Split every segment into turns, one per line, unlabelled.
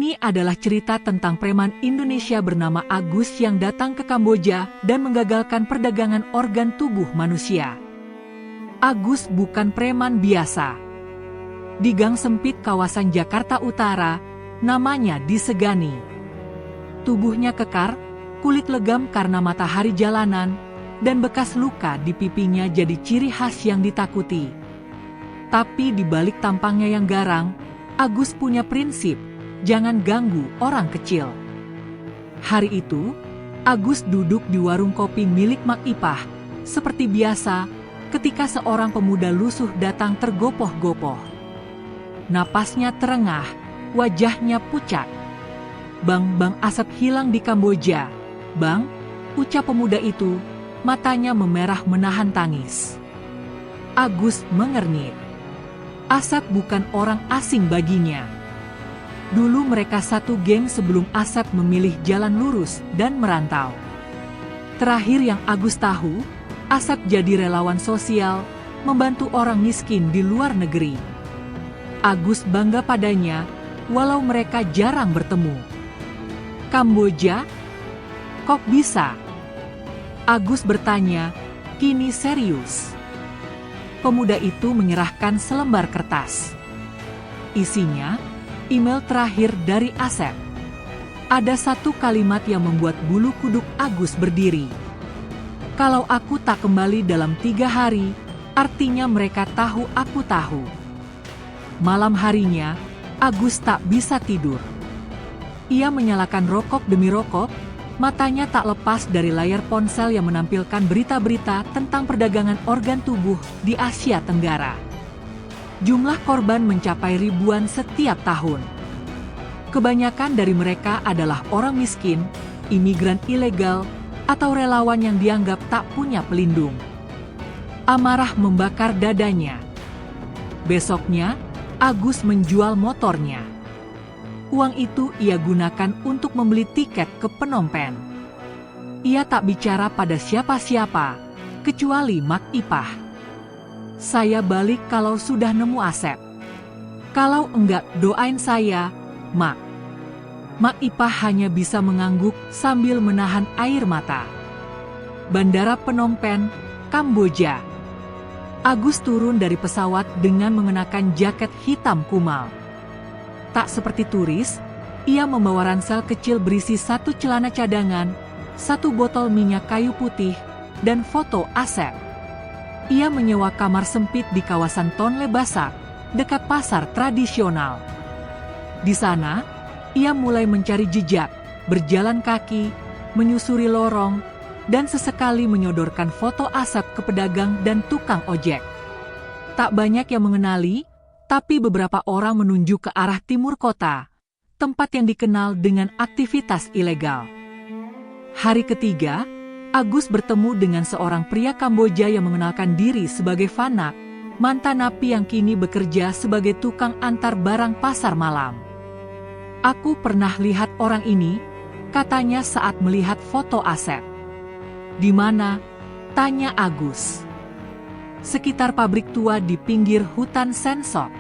Ini adalah cerita tentang preman Indonesia bernama Agus yang datang ke Kamboja dan menggagalkan perdagangan organ tubuh manusia. Agus bukan preman biasa. Di gang sempit kawasan Jakarta Utara, namanya disegani. Tubuhnya kekar, kulit legam karena matahari jalanan, dan bekas luka di pipinya jadi ciri khas yang ditakuti. Tapi di balik tampangnya yang garang, Agus punya prinsip. Jangan ganggu orang kecil. Hari itu, Agus duduk di warung kopi milik Mak Ipah. Seperti biasa, ketika seorang pemuda lusuh datang tergopoh-gopoh. Napasnya terengah, wajahnya pucat. "Bang, asap hilang di Kamboja. Bang," ucap pemuda itu, matanya memerah menahan tangis. Agus mengernyit. Asep bukan orang asing baginya. Dulu mereka satu geng sebelum Asep memilih jalan lurus dan merantau. Terakhir yang Agus tahu, Asep jadi relawan sosial, membantu orang miskin di luar negeri. Agus bangga padanya, walau mereka jarang bertemu. "Kamboja? Kok bisa?" Agus bertanya, kini serius. Pemuda itu menyerahkan selembar kertas. Isinya, email terakhir dari Asep. Ada satu kalimat yang membuat bulu kuduk Agus berdiri. "Kalau aku tak kembali dalam 3 hari, artinya mereka tahu aku tahu." Malam harinya, Agus tak bisa tidur. Ia menyalakan rokok demi rokok, matanya tak lepas dari layar ponsel yang menampilkan berita-berita tentang perdagangan organ tubuh di Asia Tenggara. Jumlah korban mencapai ribuan setiap tahun. Kebanyakan dari mereka adalah orang miskin, imigran ilegal, atau relawan yang dianggap tak punya pelindung. Amarah membakar dadanya. Besoknya, Agus menjual motornya. Uang itu ia gunakan untuk membeli tiket ke Phnom Penh. Ia tak bicara pada siapa-siapa, kecuali Mak Ipah. "Saya balik kalau sudah nemu Asep. Kalau enggak doain saya, Mak." Mak Ipah hanya bisa mengangguk sambil menahan air mata. Bandara Phnom Penh, Kamboja. Agus turun dari pesawat dengan mengenakan jaket hitam kumal. Tak seperti turis, ia membawa ransel kecil berisi 1 celana cadangan, 1 botol minyak kayu putih, dan foto Asep. Ia menyewa kamar sempit di kawasan Tonle Basak, dekat pasar tradisional. Di sana, ia mulai mencari jejak, berjalan kaki, menyusuri lorong, dan sesekali menyodorkan foto Asep ke pedagang dan tukang ojek. Tak banyak yang mengenali, tapi beberapa orang menunjuk ke arah timur kota, tempat yang dikenal dengan aktivitas ilegal. Hari ketiga, Agus bertemu dengan seorang pria Kamboja yang mengenalkan diri sebagai Fanak, mantan napi yang kini bekerja sebagai tukang antar barang pasar malam. "Aku pernah lihat orang ini," katanya saat melihat foto Asep. "Di mana?" tanya Agus. "Sekitar pabrik tua di pinggir hutan Sensok."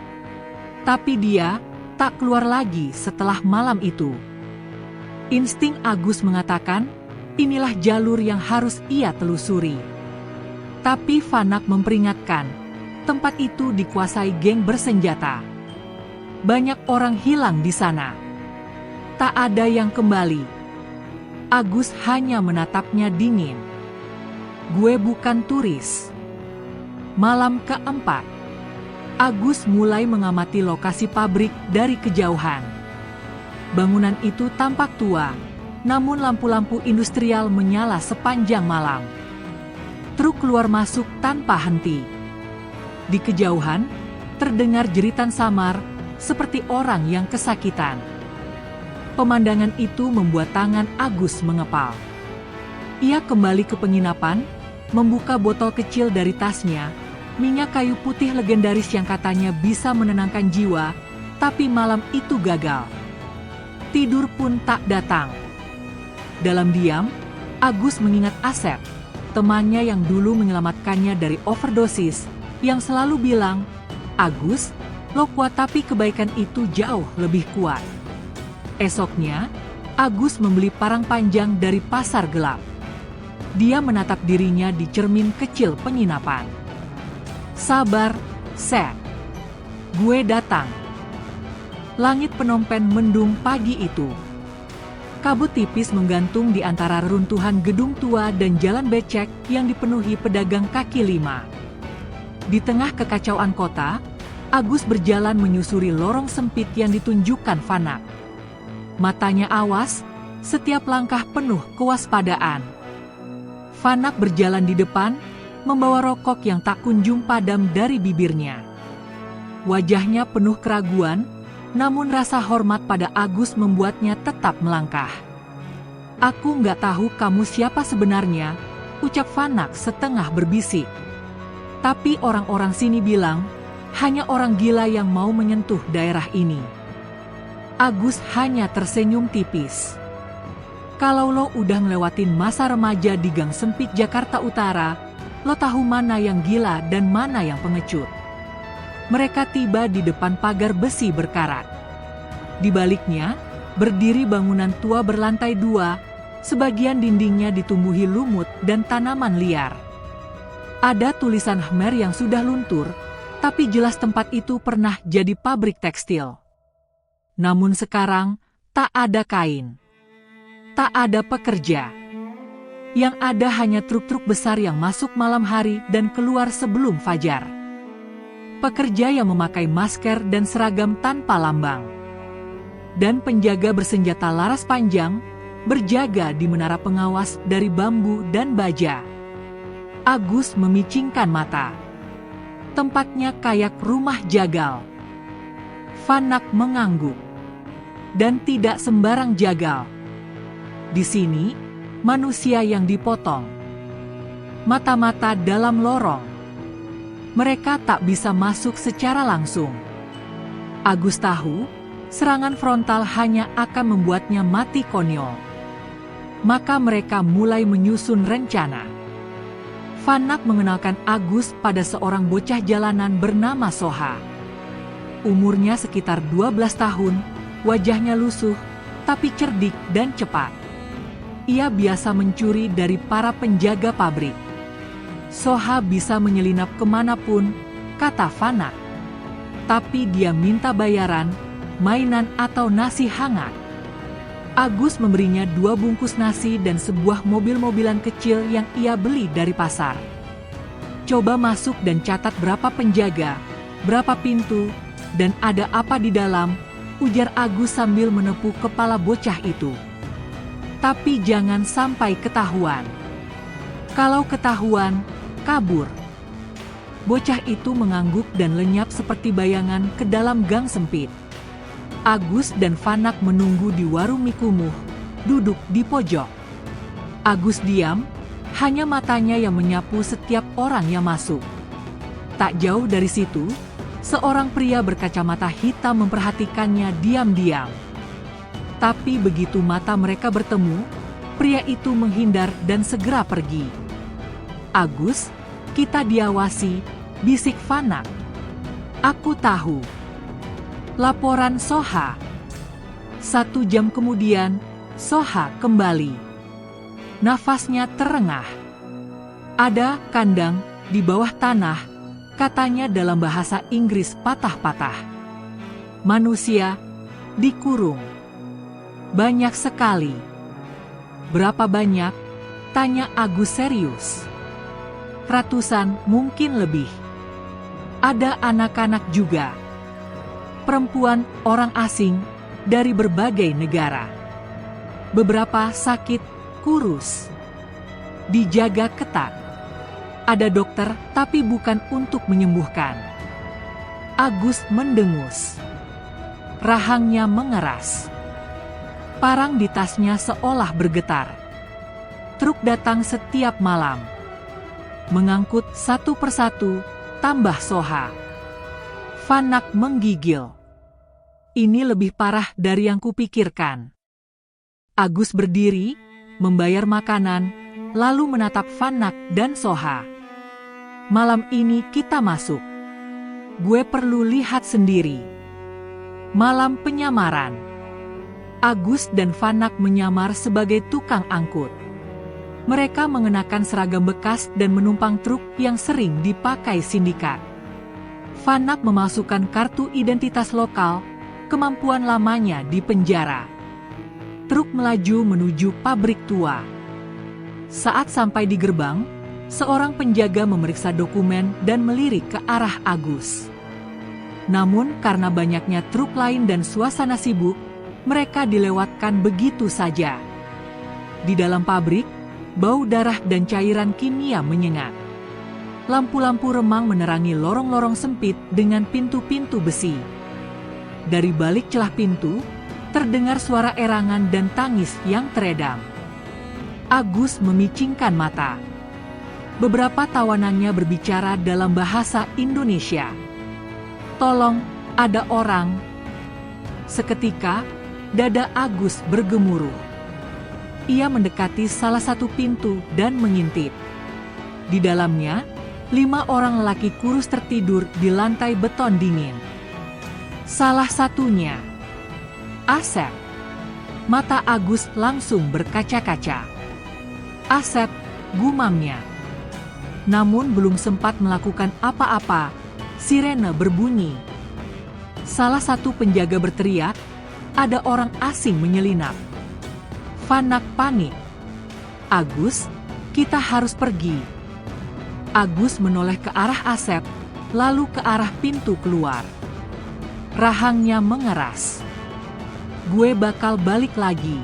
Tapi dia tak keluar lagi setelah malam itu. Insting Agus mengatakan, inilah jalur yang harus ia telusuri. Tapi Fanak memperingatkan, tempat itu dikuasai geng bersenjata. Banyak orang hilang di sana. Tak ada yang kembali. Agus hanya menatapnya dingin. "Gue bukan turis." Malam keempat, Agus mulai mengamati lokasi pabrik dari kejauhan. Bangunan itu tampak tua, namun lampu-lampu industrial menyala sepanjang malam. Truk keluar masuk tanpa henti. Di kejauhan, terdengar jeritan samar, seperti orang yang kesakitan. Pemandangan itu membuat tangan Agus mengepal. Ia kembali ke penginapan, membuka botol kecil dari tasnya, minyak kayu putih legendaris yang katanya bisa menenangkan jiwa, tapi malam itu gagal. Tidur pun tak datang. Dalam diam, Agus mengingat Asep, temannya yang dulu menyelamatkannya dari overdosis, yang selalu bilang, "Agus, lo kuat tapi kebaikan itu jauh lebih kuat." Esoknya, Agus membeli parang panjang dari pasar gelap. Dia menatap dirinya di cermin kecil penginapan. Sabar, Seth. Gue datang. Langit Phnom Penh mendung pagi itu. Kabut tipis menggantung di antara reruntuhan gedung tua dan jalan becek yang dipenuhi pedagang kaki lima. Di tengah kekacauan kota, Agus berjalan menyusuri lorong sempit yang ditunjukkan Phanak. Matanya awas, setiap langkah penuh kewaspadaan. Phanak berjalan di depan, membawa rokok yang tak kunjung padam dari bibirnya. Wajahnya penuh keraguan, namun rasa hormat pada Agus membuatnya tetap melangkah. "Aku nggak tahu kamu siapa sebenarnya," ucap Phanak setengah berbisik. "Tapi orang-orang sini bilang, hanya orang gila yang mau menyentuh daerah ini." Agus hanya tersenyum tipis. "Kalau lo udah ngelewatin masa remaja di gang sempit Jakarta Utara, lo tahu mana yang gila dan mana yang pengecut." Mereka tiba di depan pagar besi berkarat. Di baliknya, berdiri bangunan tua berlantai 2, sebagian dindingnya ditumbuhi lumut dan tanaman liar. Ada tulisan Khmer yang sudah luntur, tapi jelas tempat itu pernah jadi pabrik tekstil. Namun sekarang, tak ada kain. Tak ada pekerja. Yang ada hanya truk-truk besar yang masuk malam hari dan keluar sebelum fajar. Pekerja yang memakai masker dan seragam tanpa lambang. Dan penjaga bersenjata laras panjang, berjaga di menara pengawas dari bambu dan baja. Agus memicingkan mata. Tempatnya kayak rumah jagal. Phanak mengangguk. Dan tidak sembarang jagal. Di sini, manusia yang dipotong. Mata-mata dalam lorong. Mereka tak bisa masuk secara langsung. Agus tahu, serangan frontal hanya akan membuatnya mati konyol. Maka mereka mulai menyusun rencana. Phanak mengenalkan Agus pada seorang bocah jalanan bernama Soha. Umurnya sekitar 12 tahun, wajahnya lusuh, tapi cerdik dan cepat. Ia biasa mencuri dari para penjaga pabrik. Soha bisa menyelinap kemanapun, kata Phanak. Tapi dia minta bayaran, mainan atau nasi hangat. Agus memberinya 2 bungkus nasi dan sebuah mobil-mobilan kecil yang ia beli dari pasar. "Coba masuk dan catat berapa penjaga, berapa pintu, dan ada apa di dalam," ujar Agus sambil menepuk kepala bocah itu. "Tapi jangan sampai ketahuan. Kalau ketahuan, kabur." Bocah itu mengangguk dan lenyap seperti bayangan ke dalam gang sempit. Agus dan Phanak menunggu di warung mie kumuh, duduk di pojok. Agus diam, hanya matanya yang menyapu setiap orang yang masuk. Tak jauh dari situ, seorang pria berkacamata hitam memperhatikannya diam-diam. Tapi begitu mata mereka bertemu, pria itu menghindar dan segera pergi. "Agus, kita diawasi," bisik Phanak. "Aku tahu." Laporan Soha. 1 jam kemudian, Soha kembali. Nafasnya terengah. "Ada kandang di bawah tanah," katanya dalam bahasa Inggris patah-patah. "Manusia dikurung. Banyak sekali." "Berapa banyak?" tanya Agus serius. "Ratusan, mungkin lebih. Ada anak-anak juga. Perempuan, orang asing, dari berbagai negara. Beberapa sakit, kurus. Dijaga ketat. Ada dokter, tapi bukan untuk menyembuhkan." Agus mendengus. Rahangnya mengeras. Parang di tasnya seolah bergetar. Truk datang setiap malam. Mengangkut satu persatu, tambah Soha. Phanak menggigil. "Ini lebih parah dari yang kupikirkan." Agus berdiri, membayar makanan, lalu menatap Phanak dan Soha. "Malam ini kita masuk. Gue perlu lihat sendiri." Malam penyamaran. Agus dan Vanak menyamar sebagai tukang angkut. Mereka mengenakan seragam bekas dan menumpang truk yang sering dipakai sindikat. Vanak memasukkan kartu identitas lokal, kemampuan lamanya di penjara. Truk melaju menuju pabrik tua. Saat sampai di gerbang, seorang penjaga memeriksa dokumen dan melirik ke arah Agus. Namun karena banyaknya truk lain dan suasana sibuk, mereka dilewatkan begitu saja. Di dalam pabrik, bau darah dan cairan kimia menyengat. Lampu-lampu remang menerangi lorong-lorong sempit dengan pintu-pintu besi. Dari balik celah pintu, terdengar suara erangan dan tangis yang teredam. Agus memicingkan mata. Beberapa tawanannya berbicara dalam bahasa Indonesia. "Tolong, ada orang." Seketika, dada Agus bergemuruh. Ia mendekati salah satu pintu dan mengintip. Di dalamnya, 5 orang lelaki kurus tertidur di lantai beton dingin. Salah satunya Asep. Mata Agus langsung berkaca-kaca. "Asep," gumamnya. Namun belum sempat melakukan apa-apa, sirene berbunyi. Salah satu penjaga berteriak, "Ada orang asing menyelinap." Vanak panik. "Agus, kita harus pergi." Agus menoleh ke arah Asep, lalu ke arah pintu keluar. Rahangnya mengeras. "Gue bakal balik lagi."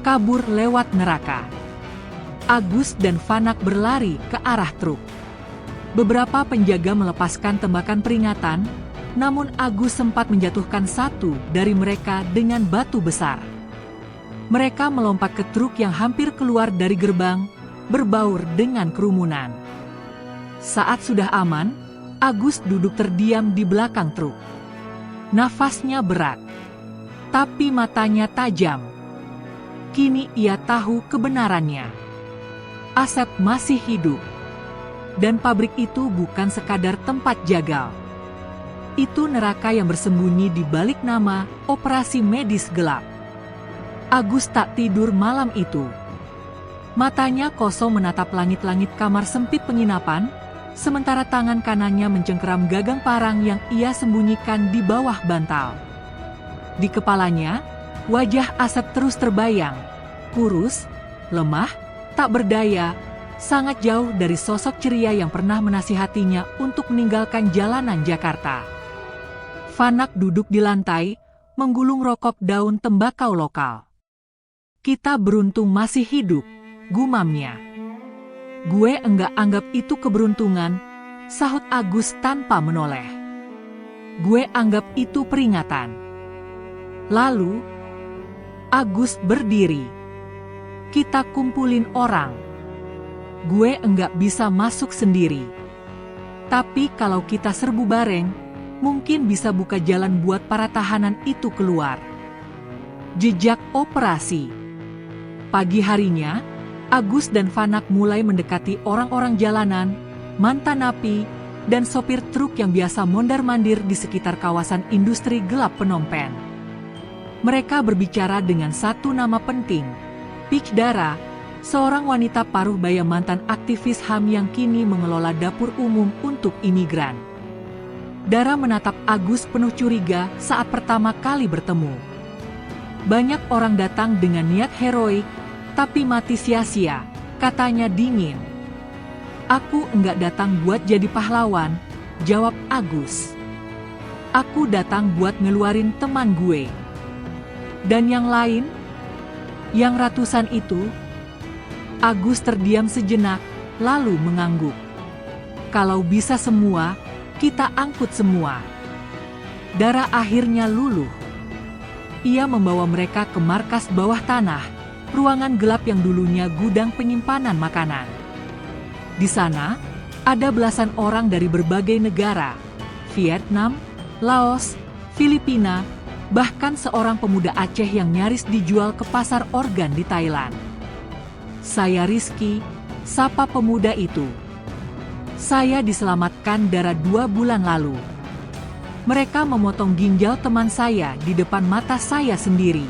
Kabur lewat neraka. Agus dan Vanak berlari ke arah truk. Beberapa penjaga melepaskan tembakan peringatan, namun Agus sempat menjatuhkan satu dari mereka dengan batu besar. Mereka melompat ke truk yang hampir keluar dari gerbang, berbaur dengan kerumunan. Saat sudah aman, Agus duduk terdiam di belakang truk. Nafasnya berat, tapi matanya tajam. Kini ia tahu kebenarannya. Asep masih hidup. Dan pabrik itu bukan sekadar tempat jagal. Itu neraka yang bersembunyi di balik nama Operasi Medis Gelap. Agus tak tidur malam itu. Matanya kosong menatap langit-langit kamar sempit penginapan, sementara tangan kanannya mencengkeram gagang parang yang ia sembunyikan di bawah bantal. Di kepalanya, wajah Asep terus terbayang, kurus, lemah, tak berdaya, sangat jauh dari sosok ceria yang pernah menasihatinya untuk meninggalkan jalanan Jakarta. Vanak duduk di lantai, menggulung rokok daun tembakau lokal. "Kita beruntung masih hidup," gumamnya. "Gue enggak anggap itu keberuntungan," sahut Agus tanpa menoleh. "Gue anggap itu peringatan." Lalu, Agus berdiri. "Kita kumpulin orang. Gue enggak bisa masuk sendiri. Tapi kalau kita serbu bareng, mungkin bisa buka jalan buat para tahanan itu keluar." Jejak operasi. Pagi harinya, Agus dan Vanak mulai mendekati orang-orang jalanan, mantan napi, dan sopir truk yang biasa mondar-mandir di sekitar kawasan industri gelap Phnom Penh. Mereka berbicara dengan satu nama penting, Pich Dara, seorang wanita paruh baya mantan aktivis HAM yang kini mengelola dapur umum untuk imigran. Dara menatap Agus penuh curiga saat pertama kali bertemu. Banyak orang datang dengan niat heroik, tapi mati sia-sia, katanya dingin. "Aku enggak datang buat jadi pahlawan," jawab Agus. "Aku datang buat ngeluarin teman gue." "Dan yang lain?" "Yang ratusan itu?" Agus terdiam sejenak, lalu mengangguk. "Kalau bisa semua, kita angkut semua." Dara akhirnya luluh. Ia membawa mereka ke markas bawah tanah, ruangan gelap yang dulunya gudang penyimpanan makanan. Di sana, ada belasan orang dari berbagai negara, Vietnam, Laos, Filipina, bahkan seorang pemuda Aceh yang nyaris dijual ke pasar organ di Thailand. "Saya Rizky," sapa pemuda itu. "Saya diselamatkan Dara 2 bulan lalu." Mereka memotong ginjal teman saya di depan mata saya sendiri.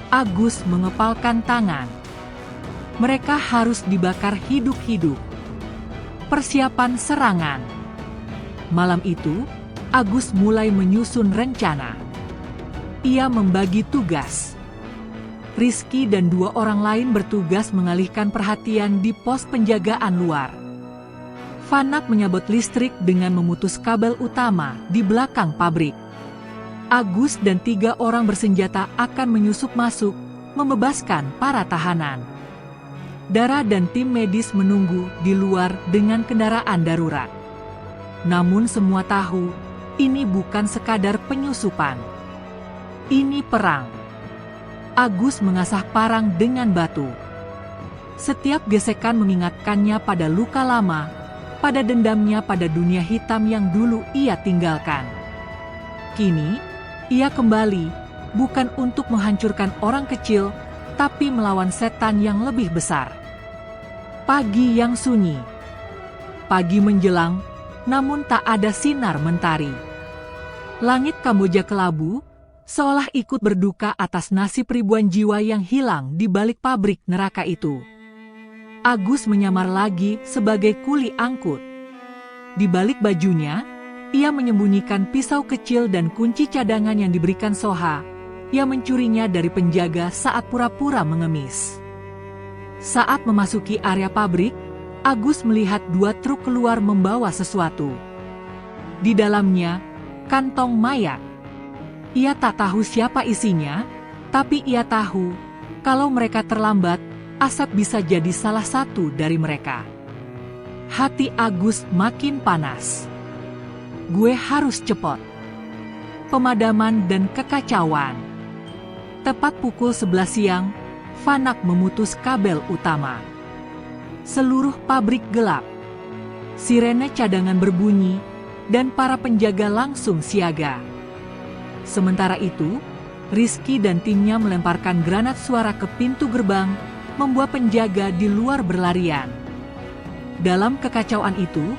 Agus mengepalkan tangan. Mereka harus dibakar hidup-hidup. Persiapan serangan. Malam itu, Agus mulai menyusun rencana. Ia membagi tugas. Rizky dan 2 orang lain bertugas mengalihkan perhatian di pos penjagaan luar. Fanak menyabot listrik dengan memutus kabel utama di belakang pabrik. Agus dan 3 orang bersenjata akan menyusup masuk, membebaskan para tahanan. Dara dan tim medis menunggu di luar dengan kendaraan darurat. Namun semua tahu, ini bukan sekadar penyusupan. Ini perang. Agus mengasah parang dengan batu. Setiap gesekan mengingatkannya pada luka lama, pada dendamnya pada dunia hitam yang dulu ia tinggalkan. Kini, ia kembali, bukan untuk menghancurkan orang kecil, tapi melawan setan yang lebih besar. Pagi yang sunyi. Pagi menjelang, namun tak ada sinar mentari. Langit Kamboja kelabu, seolah ikut berduka atas nasib ribuan jiwa yang hilang di balik pabrik neraka itu. Agus menyamar lagi sebagai kuli angkut. Di balik bajunya, ia menyembunyikan pisau kecil dan kunci cadangan yang diberikan Soha. Ia mencurinya dari penjaga saat pura-pura mengemis. Saat memasuki area pabrik, Agus melihat 2 truk keluar membawa sesuatu. Di dalamnya, kantong mayat. Ia tak tahu siapa isinya, tapi ia tahu, kalau mereka terlambat, Asep bisa jadi salah satu dari mereka. Hati Agus makin panas. Gue harus cepat. Pemadaman dan kekacauan. Tepat pukul 11 siang, Fanak memutus kabel utama. Seluruh pabrik gelap. Sirene cadangan berbunyi, dan para penjaga langsung siaga. Sementara itu, Rizky dan timnya melemparkan granat suara ke pintu gerbang, membuat penjaga di luar berlarian. Dalam kekacauan itu,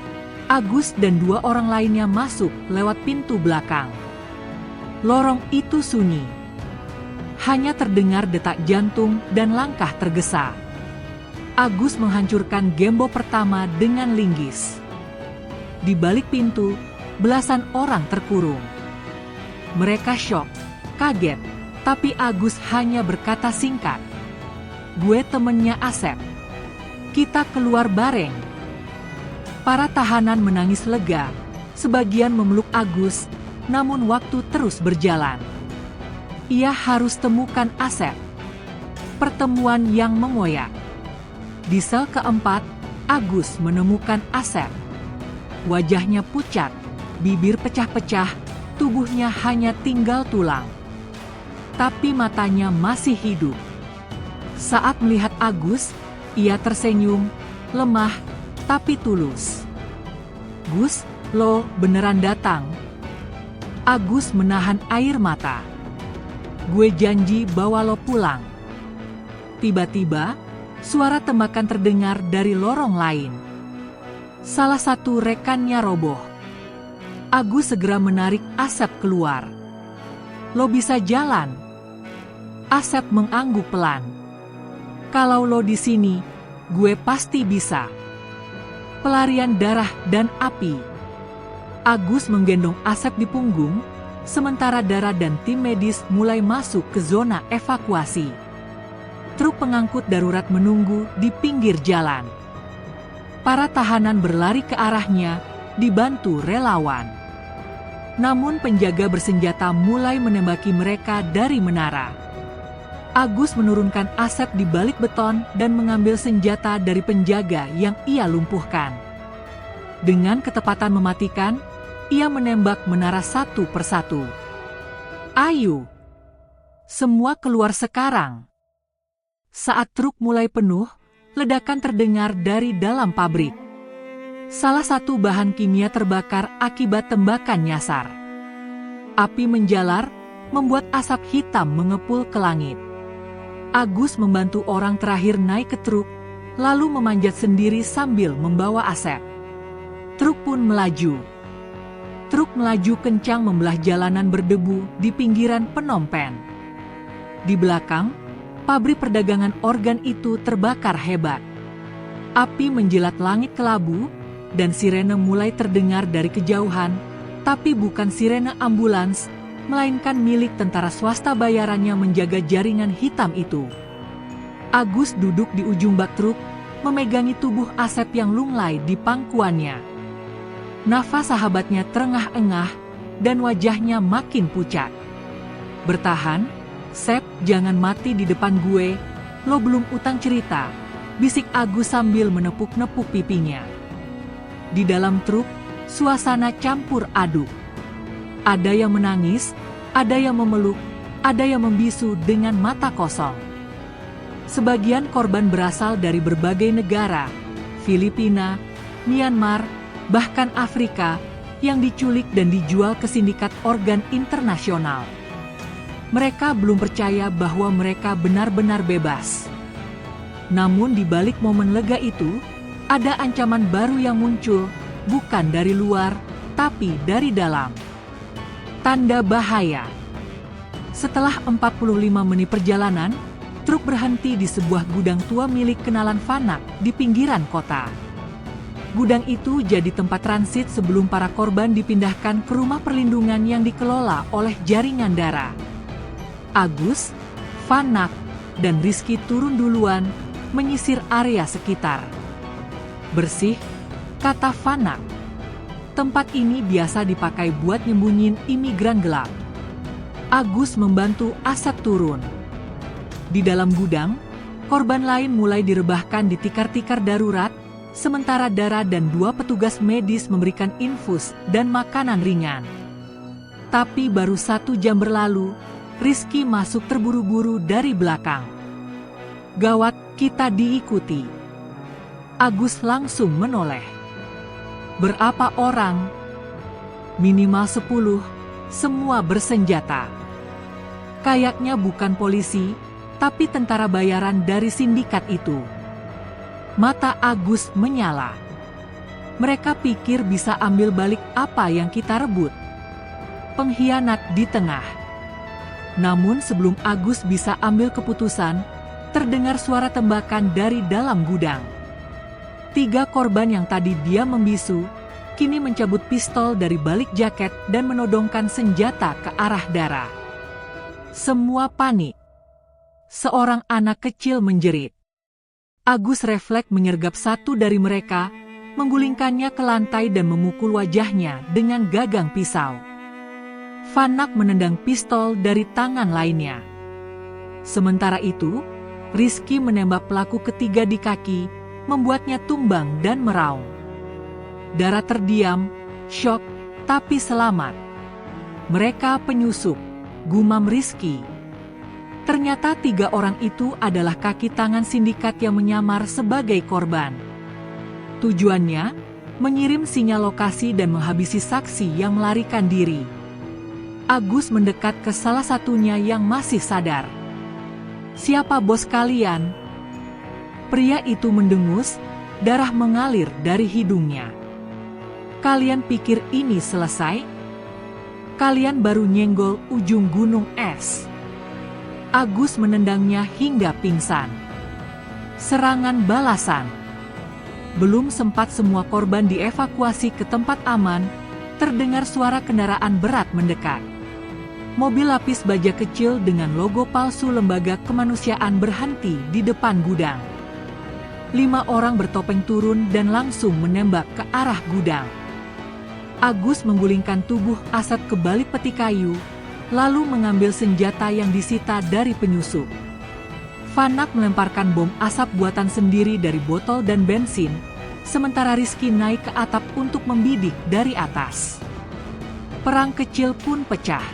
Agus dan 2 orang lainnya masuk lewat pintu belakang. Lorong itu sunyi. Hanya terdengar detak jantung dan langkah tergesa. Agus menghancurkan gembok pertama dengan linggis. Di balik pintu, belasan orang terkurung. Mereka syok, kaget, tapi Agus hanya berkata singkat. Gue temennya Asep. Kita keluar bareng. Para tahanan menangis lega, sebagian memeluk Agus, namun waktu terus berjalan. Ia harus temukan Asep. Pertemuan yang mengoyak. Di sel keempat, Agus menemukan Asep. Wajahnya pucat, bibir pecah-pecah, tubuhnya hanya tinggal tulang. Tapi matanya masih hidup. Saat melihat Agus, ia tersenyum, lemah, tapi tulus. Gus, lo beneran datang? Agus menahan air mata. Gue janji bawa lo pulang. Tiba-tiba, suara tembakan terdengar dari lorong lain. Salah satu rekannya roboh. Agus segera menarik Asep keluar. Lo bisa jalan. Asep mengangguk pelan. Kalau lo di sini, gue pasti bisa. Pelarian darah dan api. Agus menggendong Asep di punggung, sementara Dara dan tim medis mulai masuk ke zona evakuasi. Truk pengangkut darurat menunggu di pinggir jalan. Para tahanan berlari ke arahnya, dibantu relawan. Namun penjaga bersenjata mulai menembaki mereka dari menara. Agus menurunkan Asep di balik beton dan mengambil senjata dari penjaga yang ia lumpuhkan. Dengan ketepatan mematikan, ia menembak menara satu persatu. Ayo! Semua keluar sekarang! Saat truk mulai penuh, ledakan terdengar dari dalam pabrik. Salah satu bahan kimia terbakar akibat tembakan nyasar. Api menjalar, membuat asap hitam mengepul ke langit. Agus membantu orang terakhir naik ke truk, lalu memanjat sendiri sambil membawa Asep. Truk pun melaju. truk melaju kencang membelah jalanan berdebu di pinggiran Phnom Penh. Di belakang, pabrik perdagangan organ itu terbakar hebat. Api menjilat langit kelabu, dan sirene mulai terdengar dari kejauhan, tapi bukan sirene ambulans, melainkan milik tentara swasta bayarannya menjaga jaringan hitam itu. Agus duduk di ujung bak truk, memegangi tubuh Asep yang lunglai di pangkuannya. Nafas sahabatnya terengah-engah, dan wajahnya makin pucat. "Bertahan, Sep, jangan mati di depan gue, lo belum utang cerita," bisik Agus sambil menepuk-nepuk pipinya. Di dalam truk, suasana campur aduk. Ada yang menangis, ada yang memeluk, ada yang membisu dengan mata kosong. Sebagian korban berasal dari berbagai negara, Filipina, Myanmar, bahkan Afrika, yang diculik dan dijual ke sindikat organ internasional. Mereka belum percaya bahwa mereka benar-benar bebas. Namun di balik momen lega itu, ada ancaman baru yang muncul, bukan dari luar, tapi dari dalam. Tanda bahaya. Setelah 45 menit perjalanan, truk berhenti di sebuah gudang tua milik kenalan Fanak di pinggiran kota. Gudang itu jadi tempat transit sebelum para korban dipindahkan ke rumah perlindungan yang dikelola oleh jaringan darah. Agus, Fanak, dan Rizky turun duluan, menyisir area sekitar. "Bersih," kata Fanak. "Tempat ini biasa dipakai buat nyembunyiin imigran gelap." Agus membantu Asep turun. Di dalam gudang, korban lain mulai direbahkan di tikar-tikar darurat, sementara Dara dan 2 petugas medis memberikan infus dan makanan ringan. Tapi baru 1 jam berlalu, Rizky masuk terburu-buru dari belakang. "Gawat, kita diikuti." Agus langsung menoleh. "Berapa orang?" "Minimal 10, semua bersenjata. Kayaknya bukan polisi, tapi tentara bayaran dari sindikat itu." Mata Agus menyala. "Mereka pikir bisa ambil balik apa yang kita rebut. Pengkhianat di tengah." Namun sebelum Agus bisa ambil keputusan, terdengar suara tembakan dari dalam gudang. 3 korban yang tadi dia membisu, kini mencabut pistol dari balik jaket dan menodongkan senjata ke arah Dara. Semua panik. Seorang anak kecil menjerit. Agus refleks menyergap satu dari mereka, menggulingkannya ke lantai dan memukul wajahnya dengan gagang pisau. Fanak menendang pistol dari tangan lainnya. Sementara itu, Rizky menembak pelaku ketiga di kaki, membuatnya tumbang dan meraung. Dara terdiam, syok, tapi selamat. "Mereka penyusup," gumam Rizky. Ternyata 3 orang itu adalah kaki tangan sindikat yang menyamar sebagai korban. Tujuannya, mengirim sinyal lokasi dan menghabisi saksi yang melarikan diri. Agus mendekat ke salah satunya yang masih sadar. "Siapa bos kalian?" Pria itu mendengus, darah mengalir dari hidungnya. "Kalian pikir ini selesai? Kalian baru nyenggol ujung gunung es." Agus menendangnya hingga pingsan. Serangan balasan. Belum sempat semua korban dievakuasi ke tempat aman, terdengar suara kendaraan berat mendekat. Mobil lapis baja kecil dengan logo palsu lembaga kemanusiaan berhenti di depan gudang. 5 orang bertopeng turun dan langsung menembak ke arah gudang. Agus menggulingkan tubuh Asep ke balik peti kayu, lalu mengambil senjata yang disita dari penyusup. Fanak melemparkan bom asap buatan sendiri dari botol dan bensin, sementara Rizky naik ke atap untuk membidik dari atas. Perang kecil pun pecah.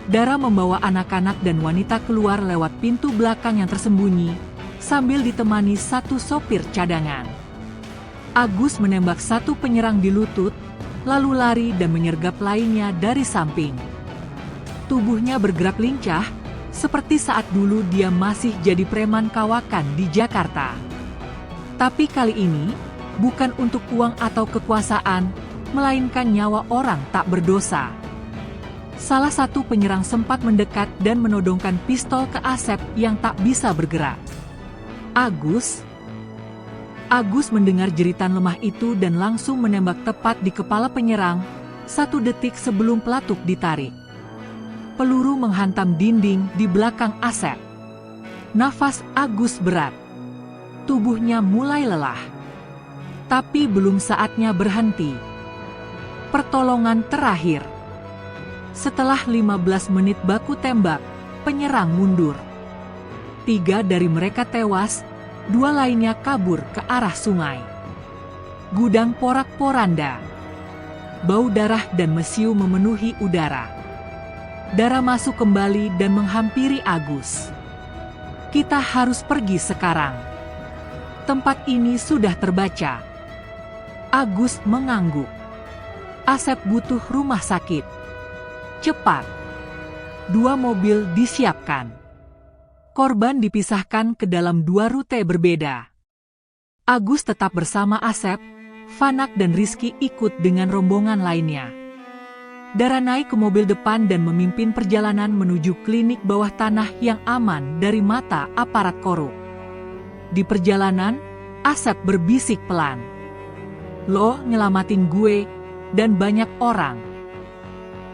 Dara membawa anak-anak dan wanita keluar lewat pintu belakang yang tersembunyi, sambil ditemani 1 sopir cadangan. Agus menembak 1 penyerang di lutut, lalu lari dan menyergap lainnya dari samping. Tubuhnya bergerak lincah, seperti saat dulu dia masih jadi preman kawakan di Jakarta. Tapi kali ini, bukan untuk uang atau kekuasaan, melainkan nyawa orang tak berdosa. Salah satu penyerang sempat mendekat dan menodongkan pistol ke Asep yang tak bisa bergerak. Agus mendengar jeritan lemah itu dan langsung menembak tepat di kepala penyerang, 1 detik sebelum pelatuk ditarik. Peluru menghantam dinding di belakang Asep. Nafas Agus berat. Tubuhnya mulai lelah. Tapi belum saatnya berhenti. Pertolongan terakhir. Setelah 15 menit baku tembak, penyerang mundur. 3 dari mereka tewas, 2 lainnya kabur ke arah sungai. Gudang porak-poranda. Bau darah dan mesiu memenuhi udara. Darah masuk kembali dan menghampiri Agus. Kita harus pergi sekarang. Tempat ini sudah terbaca. Agus mengangguk. Asep butuh rumah sakit. Cepat. 2 mobil disiapkan. Korban dipisahkan ke dalam 2 rute berbeda. Agus tetap bersama Asep, Fanak dan Rizky ikut dengan rombongan lainnya. Dara naik ke mobil depan dan memimpin perjalanan menuju klinik bawah tanah yang aman dari mata aparat korup. Di perjalanan, Asep berbisik pelan. "Lo nyelamatin gue dan banyak orang."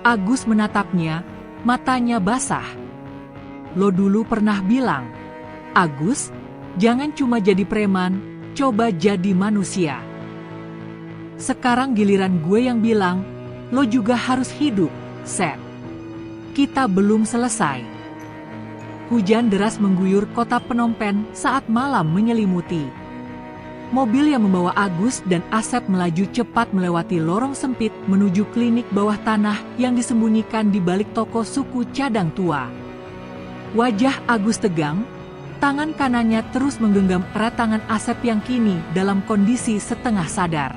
Agus menatapnya, matanya basah. "Lo dulu pernah bilang, Agus, jangan cuma jadi preman, coba jadi manusia. Sekarang giliran gue yang bilang, lo juga harus hidup, Sep. Kita belum selesai." Hujan deras mengguyur kota Phnom Penh saat malam menyelimuti. Mobil yang membawa Agus dan Asep melaju cepat melewati lorong sempit menuju klinik bawah tanah yang disembunyikan di balik toko suku cadang tua. Wajah Agus tegang, tangan kanannya terus menggenggam erat tangan Asep yang kini dalam kondisi setengah sadar.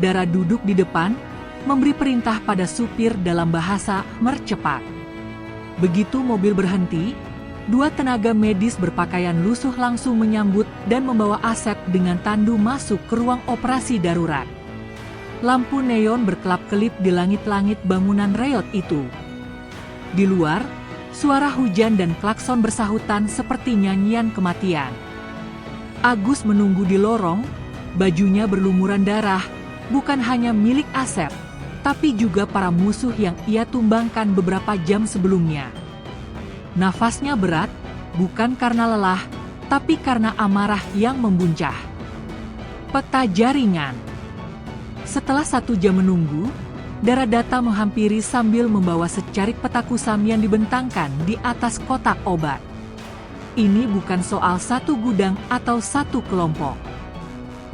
Dara duduk di depan, memberi perintah pada supir dalam bahasa mercepat. Begitu mobil berhenti, 2 tenaga medis berpakaian lusuh langsung menyambut dan membawa Asep dengan tandu masuk ke ruang operasi darurat. Lampu neon berkelap-kelip di langit-langit bangunan reot itu. Di luar, suara hujan dan klakson bersahutan seperti nyanyian kematian. Agus menunggu di lorong, bajunya berlumuran darah, bukan hanya milik Asep, tapi juga para musuh yang ia tumbangkan beberapa jam sebelumnya. Nafasnya berat, bukan karena lelah, tapi karena amarah yang membuncah. Peta jaringan. Setelah 1 jam menunggu, Dara Data menghampiri sambil membawa secarik peta kusam yang dibentangkan di atas kotak obat. Ini bukan soal 1 gudang atau 1 kelompok.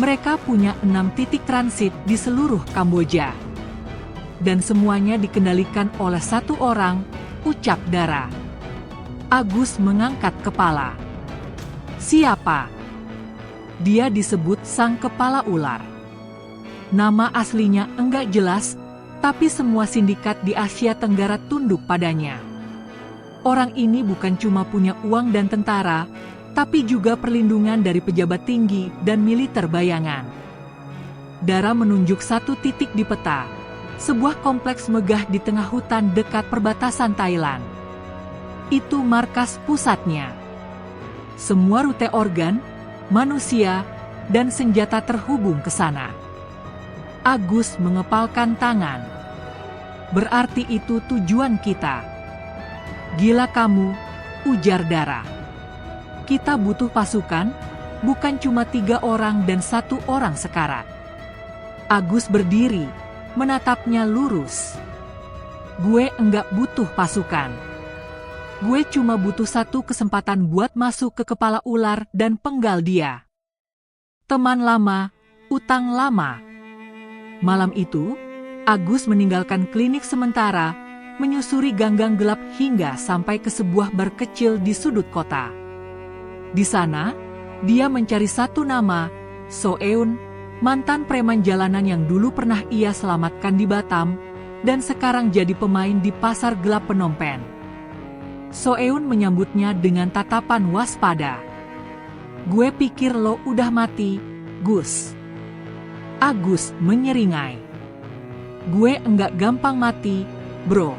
Mereka punya 6 titik transit di seluruh Kamboja. Dan semuanya dikendalikan oleh 1 orang, ucap Dara. Agus mengangkat kepala. "Siapa?" Dia disebut Sang Kepala Ular. Nama aslinya enggak jelas, tapi semua sindikat di Asia Tenggara tunduk padanya. Orang ini bukan cuma punya uang dan tentara, tapi juga perlindungan dari pejabat tinggi dan militer bayangan. Dara menunjuk 1 titik di peta, sebuah kompleks megah di tengah hutan dekat perbatasan Thailand. Itu markas pusatnya. Semua rute organ, manusia, dan senjata terhubung ke sana. Agus mengepalkan tangan. "Berarti itu tujuan kita." "Gila kamu," ujar Dara. "Kita butuh pasukan, bukan cuma 3 orang dan 1 orang sekarat." Agus berdiri, menatapnya lurus. "Gue enggak butuh pasukan. Gue cuma butuh 1 kesempatan buat masuk ke kepala ular dan penggal dia. Teman lama, utang lama." Malam itu, Agus meninggalkan klinik sementara, menyusuri gang-gang gelap hingga sampai ke sebuah bar kecil di sudut kota. Di sana, dia mencari 1 nama, So Eun, mantan preman jalanan yang dulu pernah ia selamatkan di Batam, dan sekarang jadi pemain di pasar gelap Phnom Penh. So Eun menyambutnya dengan tatapan waspada. "Gue pikir lo udah mati, Gus." Agus menyeringai. Gue enggak gampang mati, bro.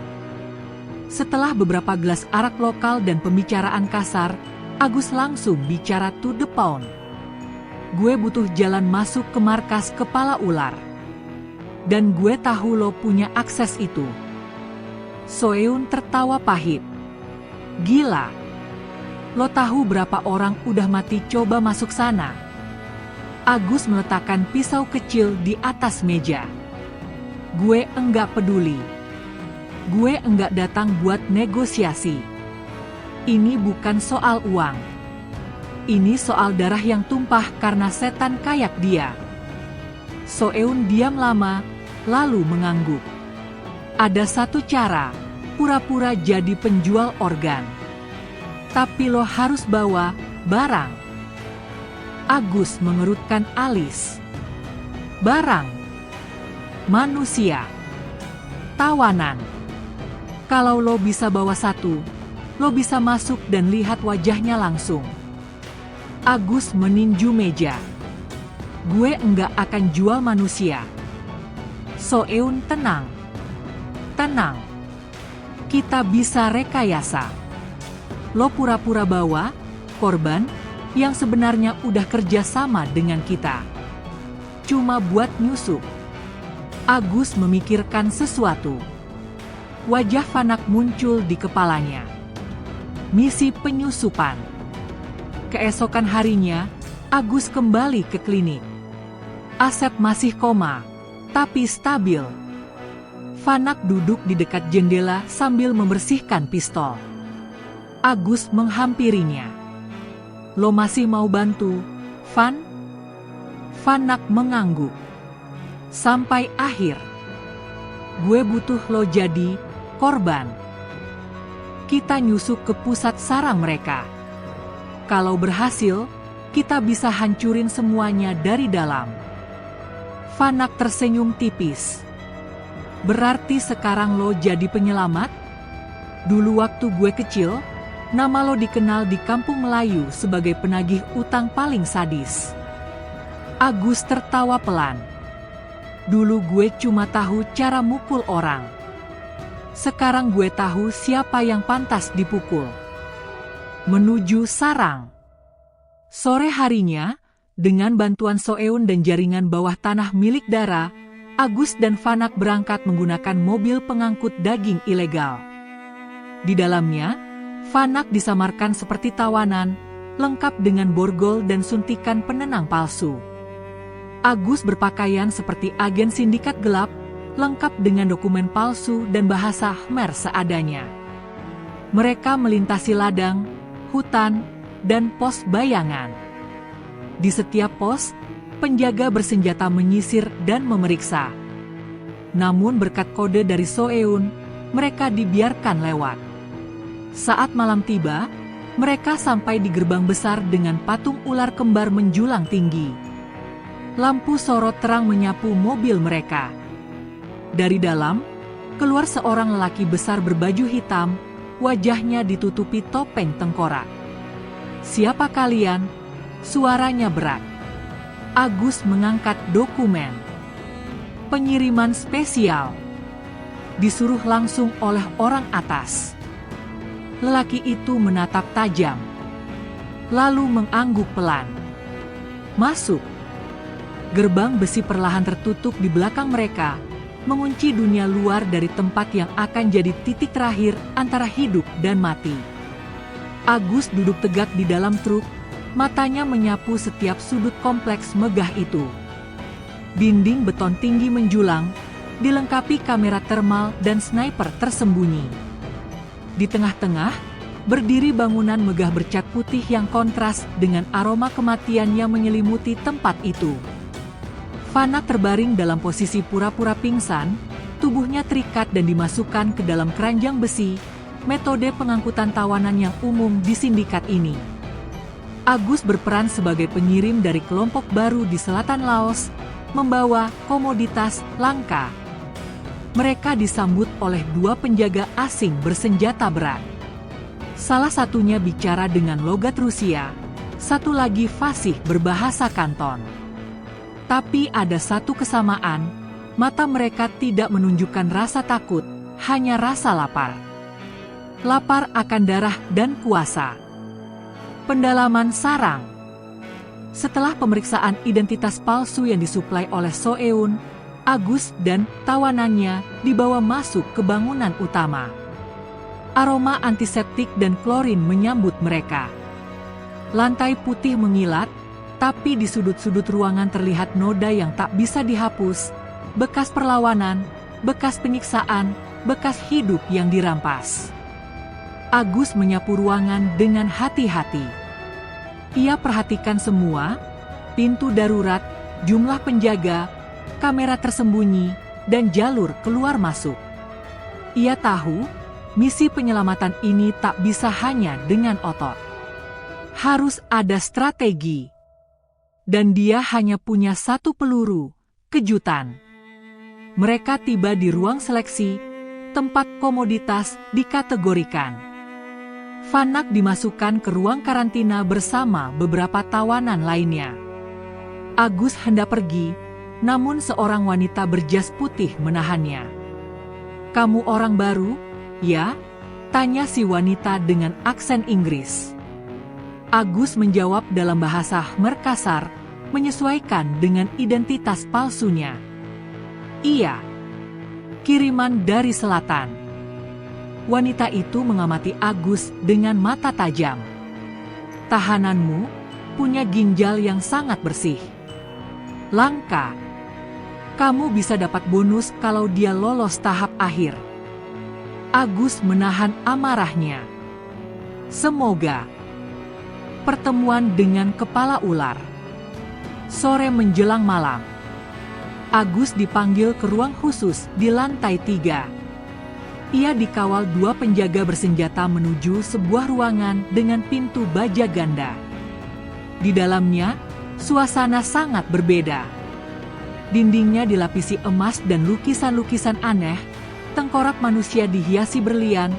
Setelah beberapa gelas arak lokal dan pembicaraan kasar, Agus langsung bicara to the point. Gue butuh jalan masuk ke markas kepala ular. Dan gue tahu lo punya akses itu. Soeun tertawa pahit. Gila. Lo tahu berapa orang udah mati coba masuk sana? Agus meletakkan pisau kecil di atas meja. Gue enggak peduli. Gue enggak datang buat negosiasi. Ini bukan soal uang. Ini soal darah yang tumpah karena setan kayak dia. Soeun diam lama, lalu mengangguk. Ada satu cara, pura-pura jadi penjual organ. Tapi lo harus bawa barang. Agus mengerutkan alis. Barang. Manusia. Tawanan. Kalau lo bisa bawa satu, lo bisa masuk dan lihat wajahnya langsung. Agus meninju meja. Gue enggak akan jual manusia. Soeun tenang. Tenang. Kita bisa rekayasa. Lo pura-pura bawa korban yang sebenarnya udah kerja sama dengan kita. Cuma buat nyusup. Agus memikirkan sesuatu. Wajah Fanak muncul di kepalanya. Misi penyusupan. Keesokan harinya, Agus kembali ke klinik. Asep masih koma, tapi stabil. Fanak duduk di dekat jendela sambil membersihkan pistol. Agus menghampirinya. Lo masih mau bantu, Van? Fanak mengangguk. Sampai akhir. Gue butuh lo jadi korban. Kita nyusuk ke pusat sarang mereka. Kalau berhasil, kita bisa hancurin semuanya dari dalam. Fanak tersenyum tipis. Berarti sekarang lo jadi penyelamat? Dulu waktu gue kecil, nama lo dikenal di kampung Melayu sebagai penagih utang paling sadis. Agus tertawa pelan. Dulu gue cuma tahu cara mukul orang. Sekarang gue tahu siapa yang pantas dipukul. Menuju sarang. Sore harinya, dengan bantuan Soeun dan jaringan bawah tanah milik Dara, Agus dan Fanak berangkat menggunakan mobil pengangkut daging ilegal. Di dalamnya, Fanak disamarkan seperti tawanan, lengkap dengan borgol dan suntikan penenang palsu. Agus berpakaian seperti agen sindikat gelap, lengkap dengan dokumen palsu dan bahasa Khmer seadanya. Mereka melintasi ladang, hutan, dan pos bayangan. Di setiap pos, penjaga bersenjata menyisir dan memeriksa. Namun berkat kode dari Soeun, mereka dibiarkan lewat. Saat malam tiba, mereka sampai di gerbang besar dengan patung ular kembar menjulang tinggi. Lampu sorot terang menyapu mobil mereka. Dari dalam, keluar seorang lelaki besar berbaju hitam, wajahnya ditutupi topeng tengkorak. "Siapa kalian?" Suaranya berat. Agus mengangkat dokumen. Pengiriman spesial. Disuruh langsung oleh orang atas. Lelaki itu menatap tajam. Lalu mengangguk pelan. Masuk. Gerbang besi perlahan tertutup di belakang mereka, mengunci dunia luar dari tempat yang akan jadi titik terakhir antara hidup dan mati. Agus duduk tegak di dalam truk, matanya menyapu setiap sudut kompleks megah itu. Dinding beton tinggi menjulang, dilengkapi kamera termal dan sniper tersembunyi. Di tengah-tengah, berdiri bangunan megah bercat putih yang kontras dengan aroma kematian yang menyelimuti tempat itu. Fanak terbaring dalam posisi pura-pura pingsan, tubuhnya terikat dan dimasukkan ke dalam keranjang besi, metode pengangkutan tawanan yang umum di sindikat ini. Agus berperan sebagai pengirim dari kelompok baru di selatan Laos, membawa komoditas langka. Mereka disambut oleh dua penjaga asing bersenjata berat. Salah satunya bicara dengan logat Rusia, satu lagi fasih berbahasa Kanton. Tapi ada satu kesamaan, Mata mereka tidak menunjukkan rasa takut, hanya rasa lapar. Lapar akan darah dan kuasa. Pendalaman sarang. Setelah pemeriksaan identitas palsu yang disuplai oleh Soeun, Agus dan tawanannya dibawa masuk ke bangunan utama. Aroma antiseptik dan klorin menyambut mereka. Lantai putih mengilat, tapi di sudut-sudut ruangan terlihat noda yang tak bisa dihapus, bekas perlawanan, bekas penyiksaan, bekas hidup yang dirampas. Agus menyapu ruangan dengan hati-hati. Ia perhatikan semua, pintu darurat, jumlah penjaga, kamera tersembunyi, dan jalur keluar masuk. Ia tahu, misi penyelamatan ini tak bisa hanya dengan otot. Harus ada strategi. Dan dia hanya punya satu peluru, kejutan. Mereka tiba di ruang seleksi, tempat komoditas dikategorikan. Fanak dimasukkan ke ruang karantina bersama beberapa tawanan lainnya. Agus hendak pergi, namun seorang wanita berjas putih menahannya. "Kamu orang baru, ya?" tanya si wanita dengan aksen Inggris. Agus menjawab dalam bahasa Khmer kasar, menyesuaikan dengan identitas palsunya. "Iya, kiriman dari selatan." Wanita itu mengamati Agus dengan mata tajam. "Tahananmu punya ginjal yang sangat bersih. Langka. Kamu bisa dapat bonus kalau dia lolos tahap akhir." Agus menahan amarahnya. Semoga. Pertemuan dengan kepala ular. Sore menjelang malam. Agus dipanggil ke ruang khusus di lantai 3. Ia dikawal 2 penjaga bersenjata menuju sebuah ruangan dengan pintu baja ganda. Di dalamnya, suasana sangat berbeda. Dindingnya dilapisi emas dan lukisan-lukisan aneh, tengkorak manusia dihiasi berlian,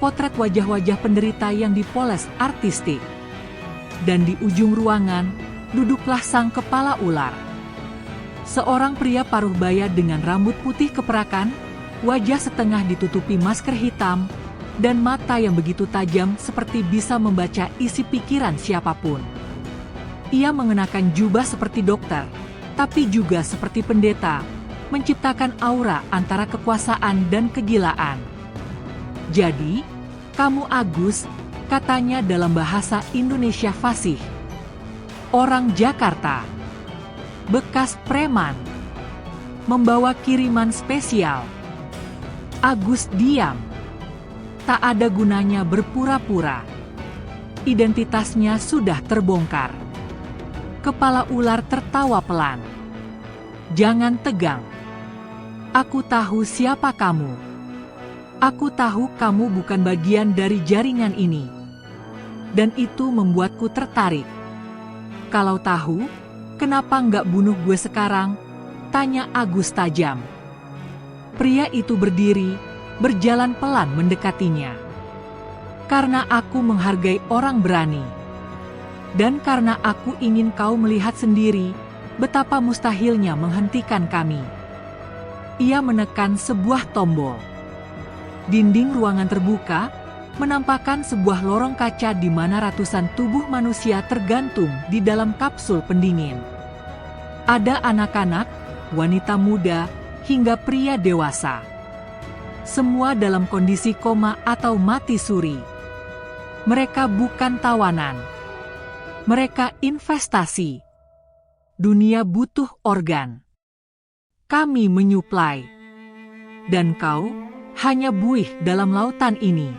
potret wajah-wajah penderita yang dipoles artistik. Dan di ujung ruangan, duduklah sang kepala ular. Seorang pria paruh baya dengan rambut putih keperakan, wajah setengah ditutupi masker hitam, dan mata yang begitu tajam seperti bisa membaca isi pikiran siapapun. Ia mengenakan jubah seperti dokter, tapi juga seperti pendeta, menciptakan aura antara kekuasaan dan kegilaan. "Jadi, kamu Agus," katanya dalam bahasa Indonesia fasih. "Orang Jakarta. Bekas preman. Membawa kiriman spesial." Agus diam. Tak ada gunanya berpura-pura. Identitasnya sudah terbongkar. Kepala ular tertawa pelan. "Jangan tegang. Aku tahu siapa kamu. Aku tahu kamu bukan bagian dari jaringan ini. Dan itu membuatku tertarik. Kalau tahu, kenapa nggak bunuh gue sekarang?" tanya Agus tajam. Pria itu berdiri, berjalan pelan mendekatinya. "Karena aku menghargai orang berani. Dan karena aku ingin kau melihat sendiri, betapa mustahilnya menghentikan kami." Ia menekan sebuah tombol. Dinding ruangan terbuka, menampakkan sebuah lorong kaca di mana ratusan tubuh manusia tergantung di dalam kapsul pendingin. Ada anak-anak, wanita muda, hingga pria dewasa. Semua dalam kondisi koma atau mati suri. Mereka bukan tawanan. Mereka investasi. Dunia butuh organ. Kami menyuplai. Dan kau hanya buih dalam lautan ini.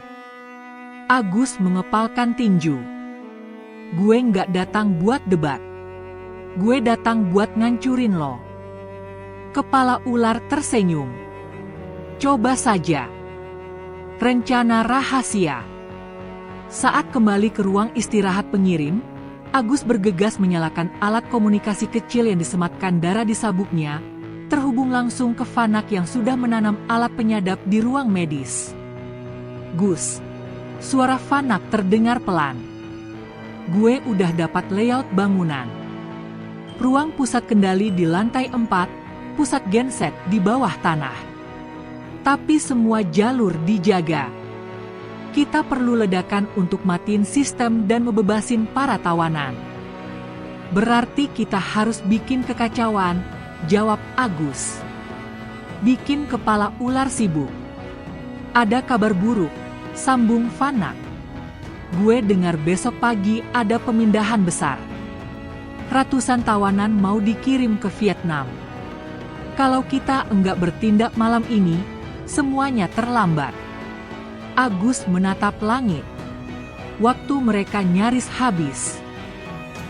Agus mengepalkan tinju. "Gue nggak datang buat debat. Gue datang buat ngancurin lo." Kepala ular tersenyum. "Coba saja. Rencana rahasia." Saat kembali ke ruang istirahat pengirim, Agus bergegas menyalakan alat komunikasi kecil yang disematkan darah di sabuknya, terhubung langsung ke Fanak yang sudah menanam alat penyadap di ruang medis. "Gus." Suara Fanak terdengar pelan. "Gue udah dapat layout bangunan. Ruang pusat kendali di lantai 4, pusat genset di bawah tanah. Tapi semua jalur dijaga. Kita perlu ledakan untuk matiin sistem dan membebasin para tawanan. Berarti kita harus bikin kekacauan, jawab Agus. Bikin kepala ular sibuk. Ada kabar buruk, sambung Vanak. Gue dengar besok pagi ada pemindahan besar. Ratusan tawanan mau dikirim ke Vietnam. Kalau kita enggak bertindak malam ini, semuanya terlambat. Agus menatap langit. Waktu mereka nyaris habis.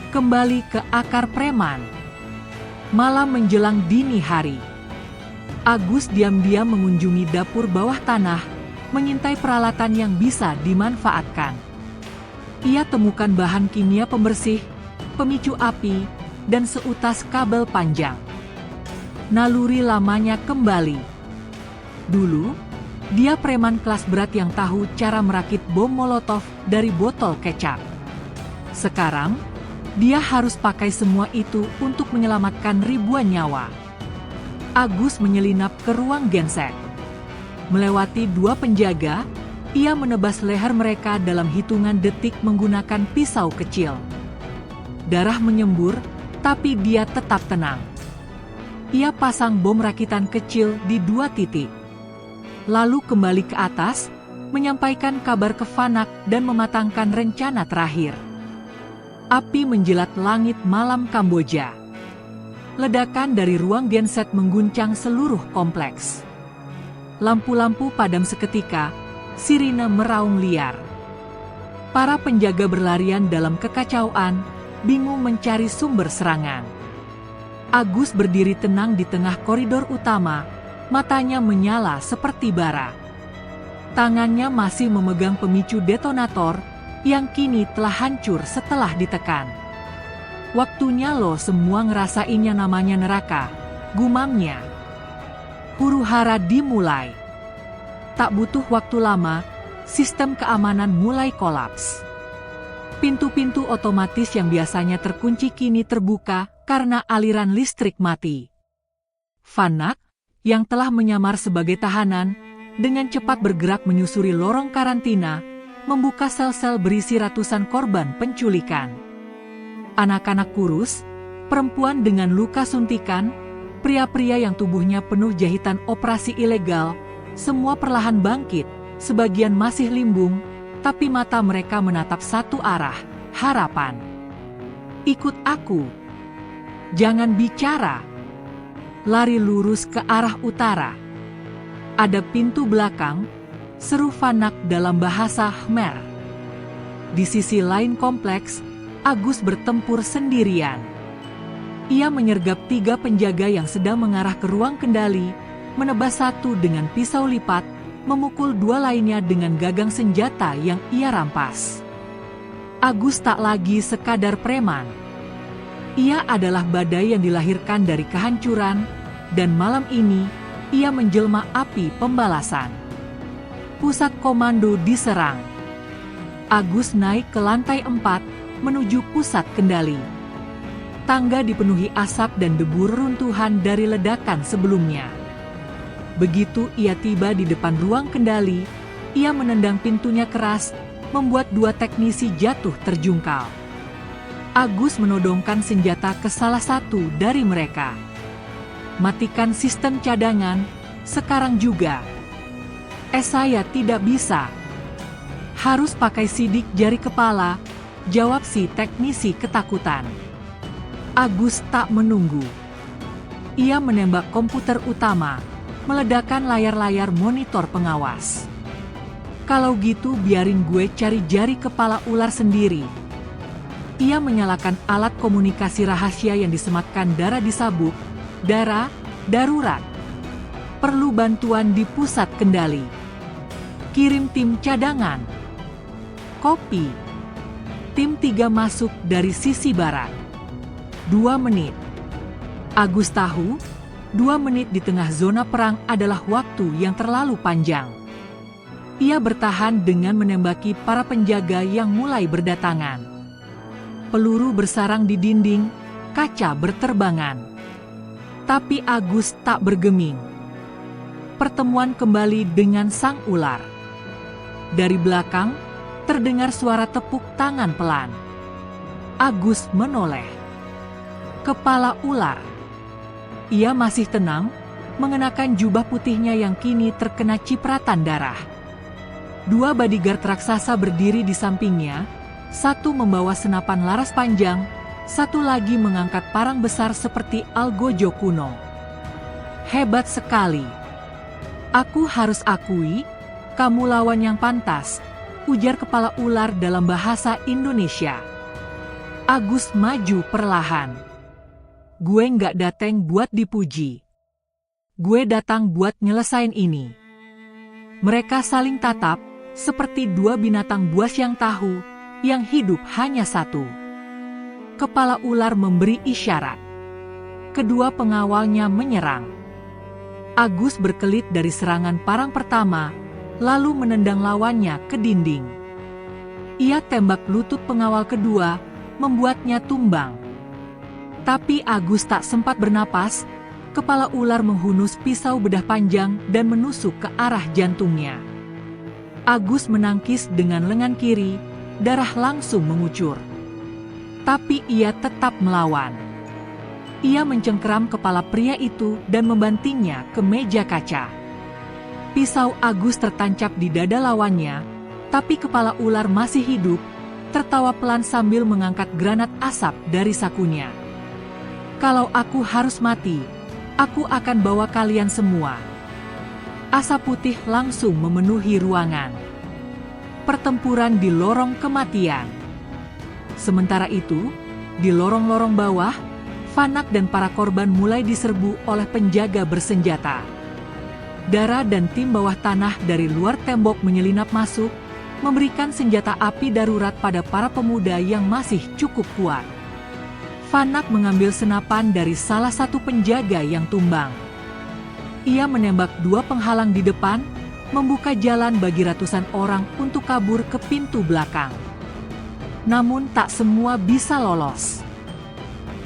Kembali ke akar preman. Malam menjelang dini hari. Agus diam-diam mengunjungi dapur bawah tanah, mengintai peralatan yang bisa dimanfaatkan. Ia temukan bahan kimia pembersih, pemicu api, dan seutas kabel panjang. Naluri lamanya kembali. Dulu, dia preman kelas berat yang tahu cara merakit bom molotov dari botol kecap. Sekarang, dia harus pakai semua itu untuk menyelamatkan ribuan nyawa. Agus menyelinap ke ruang genset. Melewati dua penjaga, ia menebas leher mereka dalam hitungan detik menggunakan pisau kecil. Darah menyembur, tapi dia tetap tenang. Ia pasang bom rakitan kecil di 2 titik. Lalu kembali ke atas, menyampaikan kabar ke Vanak dan mematangkan rencana terakhir. Api menjilat langit malam Kamboja. Ledakan dari ruang genset mengguncang seluruh kompleks. Lampu-lampu padam seketika, sirine meraung liar. Para penjaga berlarian dalam kekacauan, bingung mencari sumber serangan. Agus berdiri tenang di tengah koridor utama, matanya menyala seperti bara. Tangannya masih memegang pemicu detonator, yang kini telah hancur setelah ditekan. Waktunya lo semua ngerasain yang namanya neraka, gumamnya. Huru-hara dimulai. Tak butuh waktu lama, sistem keamanan mulai kolaps. Pintu-pintu otomatis yang biasanya terkunci kini terbuka karena aliran listrik mati. Vanak, yang telah menyamar sebagai tahanan, dengan cepat bergerak menyusuri lorong karantina, membuka sel-sel berisi ratusan korban penculikan. Anak-anak kurus, perempuan dengan luka suntikan, pria-pria yang tubuhnya penuh jahitan operasi ilegal, semua perlahan bangkit, sebagian masih limbung, tapi mata mereka menatap satu arah, harapan. Ikut aku. Jangan bicara. Lari lurus ke arah utara. Ada pintu belakang, seru Vanak dalam bahasa Khmer. Di sisi lain kompleks, Agus bertempur sendirian. Ia menyergap 3 penjaga yang sedang mengarah ke ruang kendali, menebas satu dengan pisau lipat, memukul 2 lainnya dengan gagang senjata yang ia rampas. Agus tak lagi sekadar preman. Ia adalah badai yang dilahirkan dari kehancuran, dan malam ini, ia menjelma api pembalasan. Pusat komando diserang. Agus naik ke lantai 4, menuju pusat kendali. Tangga dipenuhi asap dan debu reruntuhan dari ledakan sebelumnya. Begitu ia tiba di depan ruang kendali, ia menendang pintunya keras, membuat 2 teknisi jatuh terjungkal. Agus menodongkan senjata ke salah satu dari mereka. Matikan sistem cadangan, sekarang juga. Saya tidak bisa. Harus pakai sidik jari kepala, jawab si teknisi ketakutan. Agus tak menunggu. Ia menembak komputer utama, meledakkan layar-layar monitor pengawas. Kalau gitu biarin gue cari jari kepala ular sendiri. Ia menyalakan alat komunikasi rahasia yang disematkan Dara di sabuk. Dara, darurat. Perlu bantuan di pusat kendali. Kirim tim cadangan. Kopi. Tim 3 masuk dari sisi barat. 2 menit. Agus tahu, 2 menit di tengah zona perang adalah waktu yang terlalu panjang. Ia bertahan dengan menembaki para penjaga yang mulai berdatangan. Peluru bersarang di dinding, kaca berterbangan. Tapi Agus tak bergeming. Pertemuan kembali dengan sang ular. Dari belakang, terdengar suara tepuk tangan pelan. Agus menoleh. Kepala ular. Ia masih tenang, mengenakan jubah putihnya yang kini terkena cipratan darah. Dua bodyguard raksasa berdiri di sampingnya, satu membawa senapan laras panjang, satu lagi mengangkat parang besar seperti algojo kuno. Hebat sekali. Aku harus akui, kamu lawan yang pantas, ujar kepala ular dalam bahasa Indonesia. Agus maju perlahan. Gue nggak datang buat dipuji. Gue datang buat nyelesain ini. Mereka saling tatap, seperti dua binatang buas yang tahu, yang hidup hanya satu. Kepala ular memberi isyarat. Kedua pengawalnya menyerang. Agus berkelit dari serangan parang pertama, lalu menendang lawannya ke dinding. Ia tembak lutut pengawal kedua, membuatnya tumbang. Tapi Agus tak sempat bernapas, kepala ular menghunus pisau bedah panjang dan menusuk ke arah jantungnya. Agus menangkis dengan lengan kiri, darah langsung mengucur. Tapi ia tetap melawan. Ia mencengkeram kepala pria itu dan membantingnya ke meja kaca. Pisau Agus tertancap di dada lawannya, tapi kepala ular masih hidup, tertawa pelan sambil mengangkat granat asap dari sakunya. Kalau aku harus mati, aku akan bawa kalian semua. Asap putih langsung memenuhi ruangan. Pertempuran di lorong kematian. Sementara itu, di lorong-lorong bawah, Fanak dan para korban mulai diserbu oleh penjaga bersenjata. Dara dan tim bawah tanah dari luar tembok menyelinap masuk, memberikan senjata api darurat pada para pemuda yang masih cukup kuat. Fanak mengambil senapan dari salah satu penjaga yang tumbang. Ia menembak dua penghalang di depan, membuka jalan bagi ratusan orang untuk kabur ke pintu belakang. Namun tak semua bisa lolos.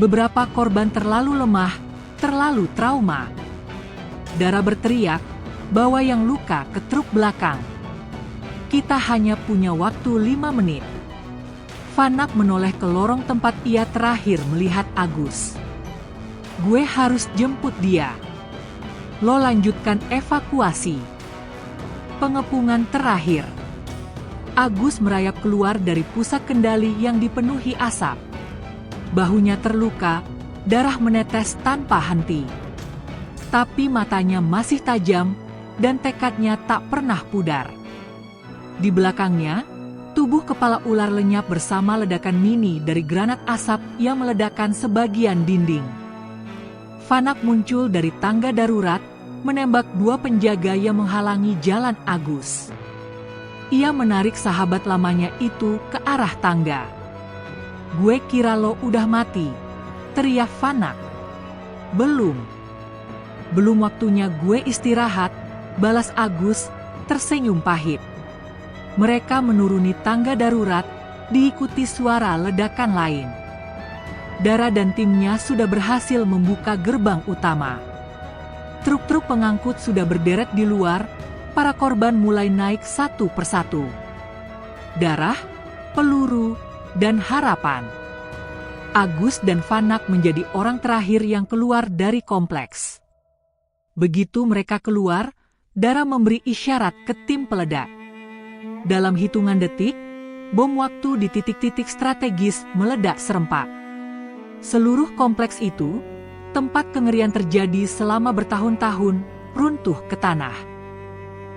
Beberapa korban terlalu lemah, terlalu trauma. Dara berteriak, bawa yang luka ke truk belakang. Kita hanya punya waktu 5 menit. Fanak menoleh ke lorong tempat ia terakhir melihat Agus. Gue harus jemput dia. Lo lanjutkan evakuasi. Pengepungan terakhir. Agus merayap keluar dari pusat kendali yang dipenuhi asap. Bahunya terluka, darah menetes tanpa henti. Tapi matanya masih tajam, dan tekadnya tak pernah pudar. Di belakangnya, tubuh kepala ular lenyap bersama ledakan mini dari granat asap yang meledakkan sebagian dinding. Fanak muncul dari tangga darurat, menembak dua penjaga yang menghalangi jalan Agus. Ia menarik sahabat lamanya itu ke arah tangga. Gue kira lo udah mati, teriak Fanak. Belum. Belum waktunya gue istirahat, balas Agus, tersenyum pahit. Mereka menuruni tangga darurat, diikuti suara ledakan lain. Dara dan timnya sudah berhasil membuka gerbang utama. Truk-truk pengangkut sudah berderet di luar, para korban mulai naik satu persatu. Darah, peluru, dan harapan. Agus dan Fanak menjadi orang terakhir yang keluar dari kompleks. Begitu mereka keluar, Dara memberi isyarat ke tim peledak. Dalam hitungan detik, bom waktu di titik-titik strategis meledak serempak. Seluruh kompleks itu, tempat kengerian terjadi selama bertahun-tahun, runtuh ke tanah.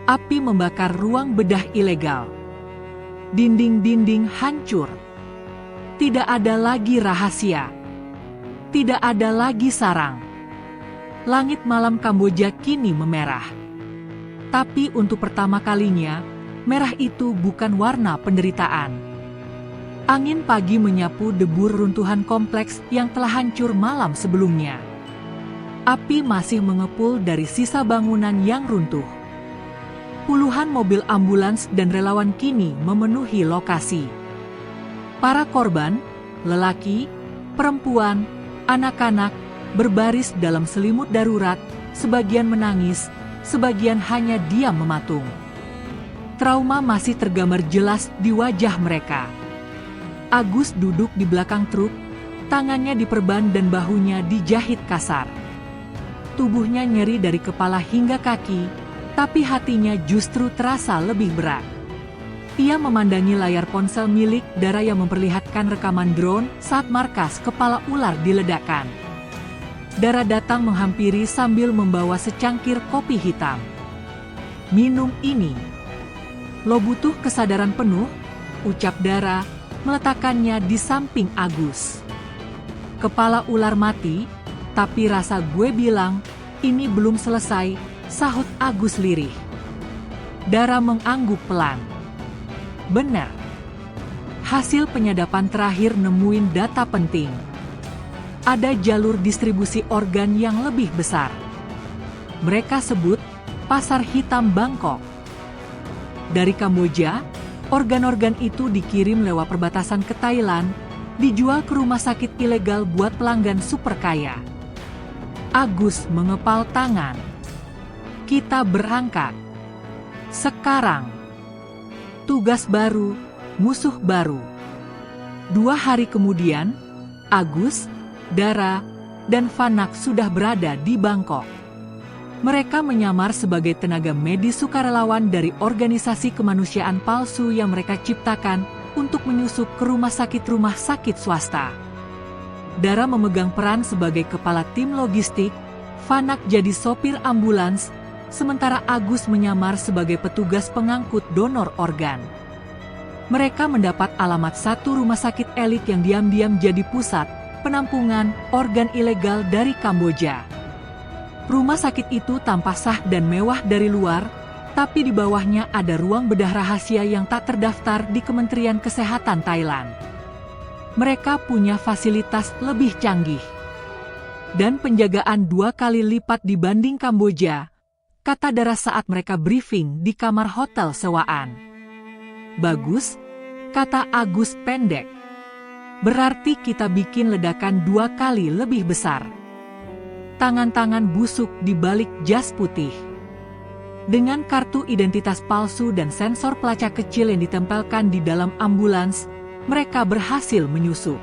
Api membakar ruang bedah ilegal. Dinding-dinding hancur. Tidak ada lagi rahasia. Tidak ada lagi sarang. Langit malam Kamboja kini memerah. Tapi untuk pertama kalinya, merah itu bukan warna penderitaan. Angin pagi menyapu debur runtuhan kompleks yang telah hancur malam sebelumnya. Api masih mengepul dari sisa bangunan yang runtuh. Puluhan mobil ambulans dan relawan kini memenuhi lokasi. Para korban, lelaki, perempuan, anak-anak, berbaris dalam selimut darurat, sebagian menangis, sebagian hanya diam mematung. Trauma masih tergambar jelas di wajah mereka. Agus duduk di belakang truk, tangannya diperban dan bahunya dijahit kasar. Tubuhnya nyeri dari kepala hingga kaki, tapi hatinya justru terasa lebih berat. Ia memandangi layar ponsel milik Dara yang memperlihatkan rekaman drone saat markas kepala ular diledakkan. Dara datang menghampiri sambil membawa secangkir kopi hitam. "Minum ini. Lo butuh kesadaran penuh," ucap Dara, meletakkannya di samping Agus. "Kepala ular mati, tapi rasa gue bilang, ini belum selesai," sahut Agus lirih. Dara mengangguk pelan. "Benar. Hasil penyadapan terakhir nemuin data penting. Ada jalur distribusi organ yang lebih besar. Mereka sebut Pasar Hitam Bangkok. Dari Kamboja, organ-organ itu dikirim lewat perbatasan ke Thailand, dijual ke rumah sakit ilegal buat pelanggan super kaya." Agus mengepal tangan. "Kita berangkat. Sekarang. Tugas baru, musuh baru." 2 hari kemudian, Agus, Dara, dan Fanak sudah berada di Bangkok. Mereka menyamar sebagai tenaga medis sukarelawan dari organisasi kemanusiaan palsu yang mereka ciptakan untuk menyusup ke rumah sakit swasta. Dara memegang peran sebagai kepala tim logistik, Fanak jadi sopir ambulans, sementara Agus menyamar sebagai petugas pengangkut donor organ. Mereka mendapat alamat satu rumah sakit elit yang diam-diam jadi pusat penampungan organ ilegal dari Kamboja. Rumah sakit itu tampak sah dan mewah dari luar, tapi di bawahnya ada ruang bedah rahasia yang tak terdaftar di Kementerian Kesehatan Thailand. Mereka punya fasilitas lebih canggih dan penjagaan 2 kali lipat dibanding Kamboja, kata Dara saat mereka briefing di kamar hotel sewaan. "Bagus," kata Agus pendek. "Berarti kita bikin ledakan 2 kali lebih besar." Tangan-tangan busuk di balik jas putih. Dengan kartu identitas palsu dan sensor pelacak kecil yang ditempelkan di dalam ambulans, mereka berhasil menyusup.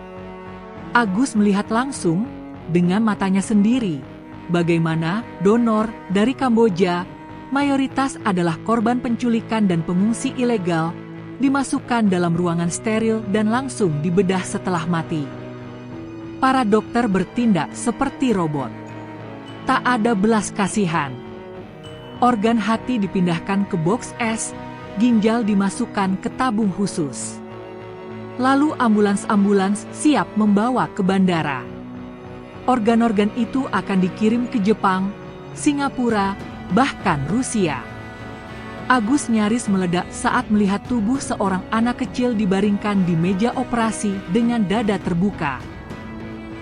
Agus melihat langsung, dengan matanya sendiri, bagaimana donor dari Kamboja, mayoritas adalah korban penculikan dan pengungsi ilegal, dimasukkan dalam ruangan steril dan langsung dibedah setelah mati. Para dokter bertindak seperti robot. Tak ada belas kasihan. Organ hati dipindahkan ke box es, ginjal dimasukkan ke tabung khusus. Lalu ambulans-ambulans siap membawa ke bandara. Organ-organ itu akan dikirim ke Jepang, Singapura, bahkan Rusia. Agus nyaris meledak saat melihat tubuh seorang anak kecil dibaringkan di meja operasi dengan dada terbuka.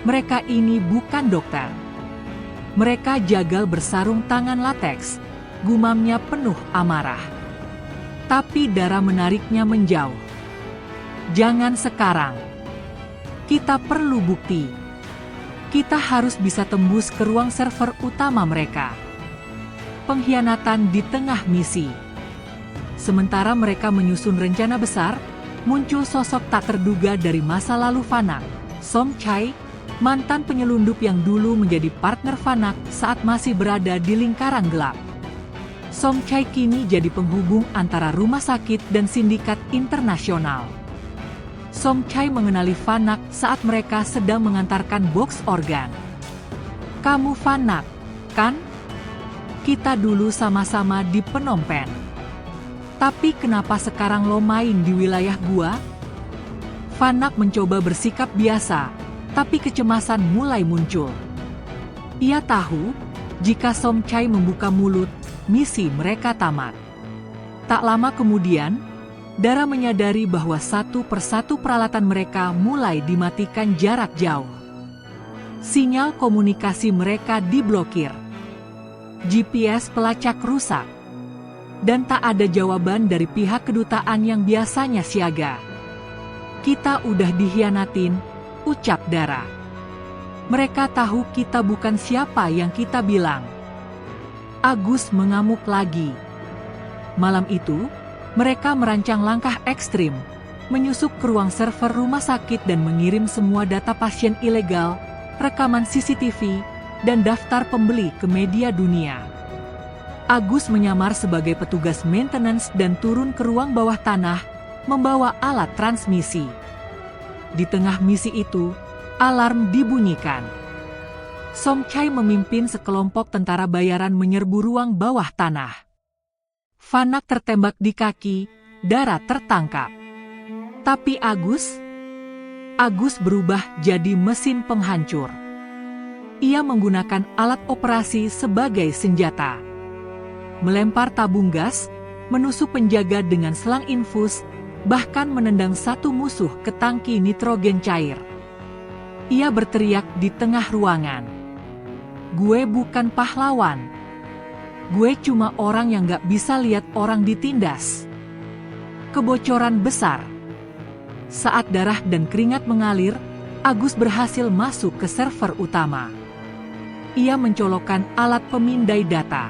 Mereka ini bukan dokter. Mereka jagal bersarung tangan lateks, gumamnya penuh amarah. Tapi Dara menariknya menjauh. "Jangan sekarang. Kita perlu bukti. Kita harus bisa tembus ke ruang server utama mereka." Pengkhianatan di tengah misi. Sementara mereka menyusun rencana besar, muncul sosok tak terduga dari masa lalu Fanak, Somchai, mantan penyelundup yang dulu menjadi partner Fanak saat masih berada di lingkaran gelap. Somchai kini jadi penghubung antara rumah sakit dan sindikat internasional. Somchai mengenali Fanak saat mereka sedang mengantarkan box organ. "Kamu Fanak, kan? Kita dulu sama-sama di Phnom Penh. Tapi kenapa sekarang lo main di wilayah gua?" Fanak mencoba bersikap biasa, tapi kecemasan mulai muncul. Ia tahu, jika Somchai membuka mulut, misi mereka tamat. Tak lama kemudian, Dara menyadari bahwa satu persatu peralatan mereka mulai dimatikan jarak jauh. Sinyal komunikasi mereka diblokir. GPS pelacak rusak. Dan tak ada jawaban dari pihak kedutaan yang biasanya siaga. "Kita udah dikhianatin," ucap Dara. Mereka tahu kita bukan siapa yang kita bilang. Agus mengamuk lagi. Malam itu, mereka merancang langkah ekstrim, menyusup ke ruang server rumah sakit dan mengirim semua data pasien ilegal, rekaman CCTV, dan daftar pembeli ke media dunia. Agus menyamar sebagai petugas maintenance dan turun ke ruang bawah tanah, membawa alat transmisi. Di tengah misi itu, alarm dibunyikan. Somchai memimpin sekelompok tentara bayaran menyerbu ruang bawah tanah. Fanak tertembak di kaki, Dara tertangkap. Tapi Agus berubah jadi mesin penghancur. Ia menggunakan alat operasi sebagai senjata. Melempar tabung gas, menusuk penjaga dengan selang infus, bahkan menendang satu musuh ke tangki nitrogen cair. Ia berteriak di tengah ruangan. "Gue bukan pahlawan. Gue cuma orang yang gak bisa lihat orang ditindas." Kebocoran besar. Saat darah dan keringat mengalir, Agus berhasil masuk ke server utama. Ia mencolokkan alat pemindai data.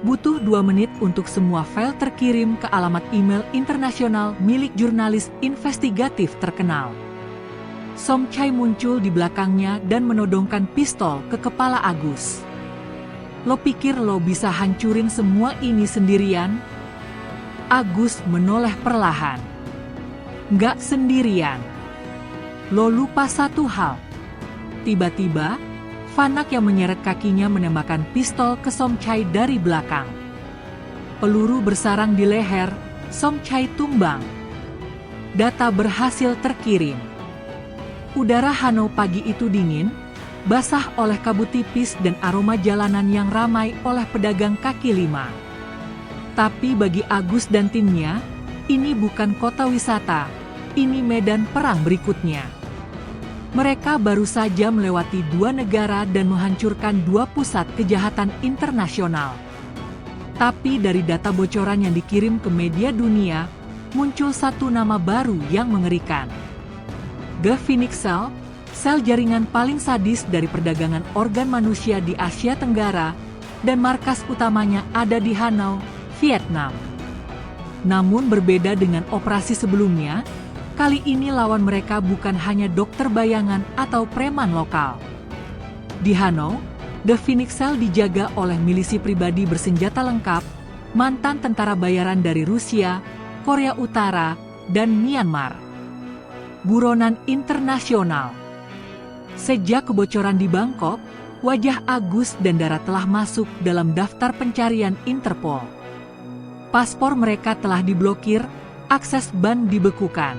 Butuh 2 menit untuk semua file terkirim ke alamat email internasional milik jurnalis investigatif terkenal. Somchai muncul di belakangnya dan menodongkan pistol ke kepala Agus. "Lo pikir lo bisa hancurin semua ini sendirian?" Agus menoleh perlahan. "Nggak sendirian. Lo lupa satu hal." Tiba-tiba, Fanak yang menyeret kakinya menembakkan pistol ke Somchai dari belakang. Peluru bersarang di leher, Somchai tumbang. Data berhasil terkirim. Udara Hanau pagi itu dingin, basah oleh kabut tipis dan aroma jalanan yang ramai oleh pedagang kaki lima. Tapi bagi Agus dan timnya, ini bukan kota wisata, ini medan perang berikutnya. Mereka baru saja melewati 2 negara dan menghancurkan 2 pusat kejahatan internasional. Tapi dari data bocoran yang dikirim ke media dunia, muncul satu nama baru yang mengerikan. The Phoenix Cell, sel jaringan paling sadis dari perdagangan organ manusia di Asia Tenggara, dan markas utamanya ada di Hanau, Vietnam. Namun berbeda dengan operasi sebelumnya, kali ini lawan mereka bukan hanya dokter bayangan atau preman lokal. Di Hanau, The Phoenix Cell dijaga oleh milisi pribadi bersenjata lengkap, mantan tentara bayaran dari Rusia, Korea Utara, dan Myanmar. Buronan internasional. Sejak kebocoran di Bangkok, wajah Agus dan Dara telah masuk dalam daftar pencarian Interpol. Paspor mereka telah diblokir, akses ban dibekukan.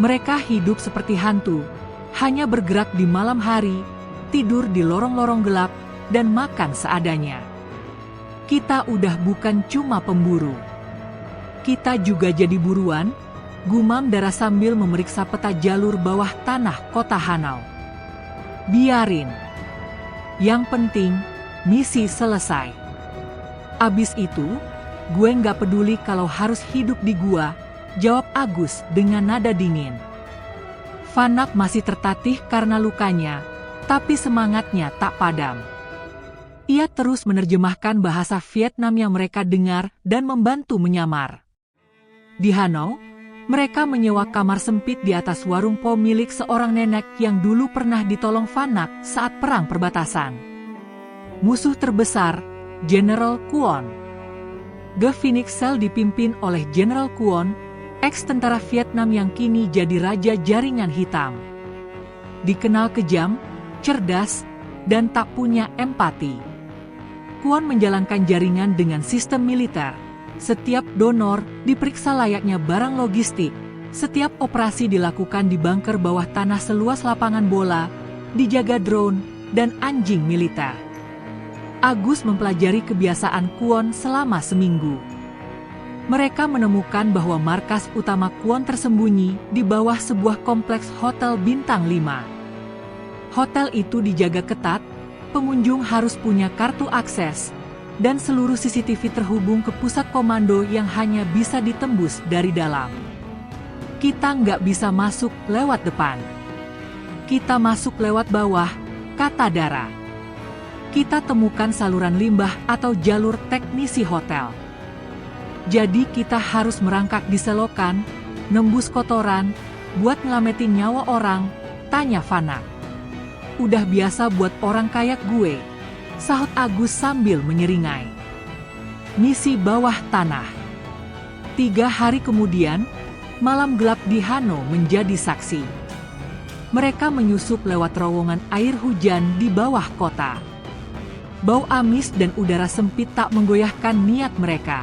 Mereka hidup seperti hantu, hanya bergerak di malam hari, tidur di lorong-lorong gelap, dan makan seadanya. Kita udah bukan cuma pemburu. Kita juga jadi buruan, gumam Dara sambil memeriksa peta jalur bawah tanah kota Hanau. "Biarin. Yang penting, misi selesai. Abis itu, gue nggak peduli kalau harus hidup di gua," jawab Agus dengan nada dingin. Fanak masih tertatih karena lukanya, tapi semangatnya tak padam. Ia terus menerjemahkan bahasa Vietnam yang mereka dengar dan membantu menyamar. Di Hanau, mereka menyewa kamar sempit di atas warung po milik seorang nenek yang dulu pernah ditolong Fanak saat perang perbatasan. Musuh terbesar, General Kwon. The Phoenix Cell dipimpin oleh General Kwon, ex-tentara Vietnam yang kini jadi raja jaringan hitam. Dikenal kejam, cerdas, dan tak punya empati. Kwon menjalankan jaringan dengan sistem militer. Setiap donor diperiksa layaknya barang logistik. Setiap operasi dilakukan di bunker bawah tanah seluas lapangan bola, dijaga drone dan anjing militer. Agus mempelajari kebiasaan Kwon selama seminggu. Mereka menemukan bahwa markas utama Kwon tersembunyi di bawah sebuah kompleks hotel bintang 5. Hotel itu dijaga ketat, pengunjung harus punya kartu akses, dan seluruh CCTV terhubung ke pusat komando yang hanya bisa ditembus dari dalam. Kita nggak bisa masuk lewat depan. Kita masuk lewat bawah, kata Dara. Kita temukan saluran limbah atau jalur teknisi hotel. Jadi kita harus merangkak di selokan, nembus kotoran, buat ngelametin nyawa orang, tanya Vanak. Udah biasa buat orang kayak gue, sahut Agus sambil menyeringai. Misi bawah tanah. 3 hari kemudian, malam gelap di Hano menjadi saksi. Mereka menyusup lewat terowongan air hujan di bawah kota. Bau amis dan udara sempit tak menggoyahkan niat mereka.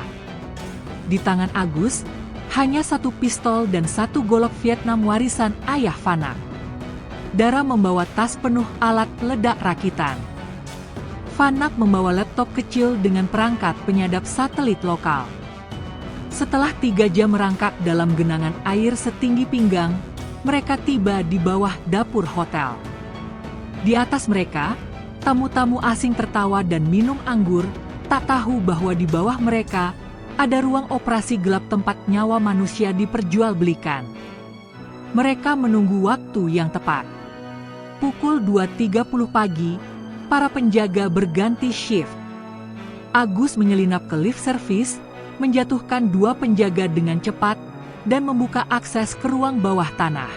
Di tangan Agus, hanya 1 pistol dan 1 golok Vietnam warisan ayah Vanak. Dara membawa tas penuh alat peledak rakitan. Vanak membawa laptop kecil dengan perangkat penyadap satelit lokal. Setelah 3 jam merangkak dalam genangan air setinggi pinggang, mereka tiba di bawah dapur hotel. Di atas mereka, tamu-tamu asing tertawa dan minum anggur, tak tahu bahwa di bawah mereka ada ruang operasi gelap tempat nyawa manusia diperjualbelikan. Mereka menunggu waktu yang tepat. Pukul 2.30 pagi, para penjaga berganti shift. Agus menyelinap ke lift service, menjatuhkan 2 penjaga dengan cepat, dan membuka akses ke ruang bawah tanah.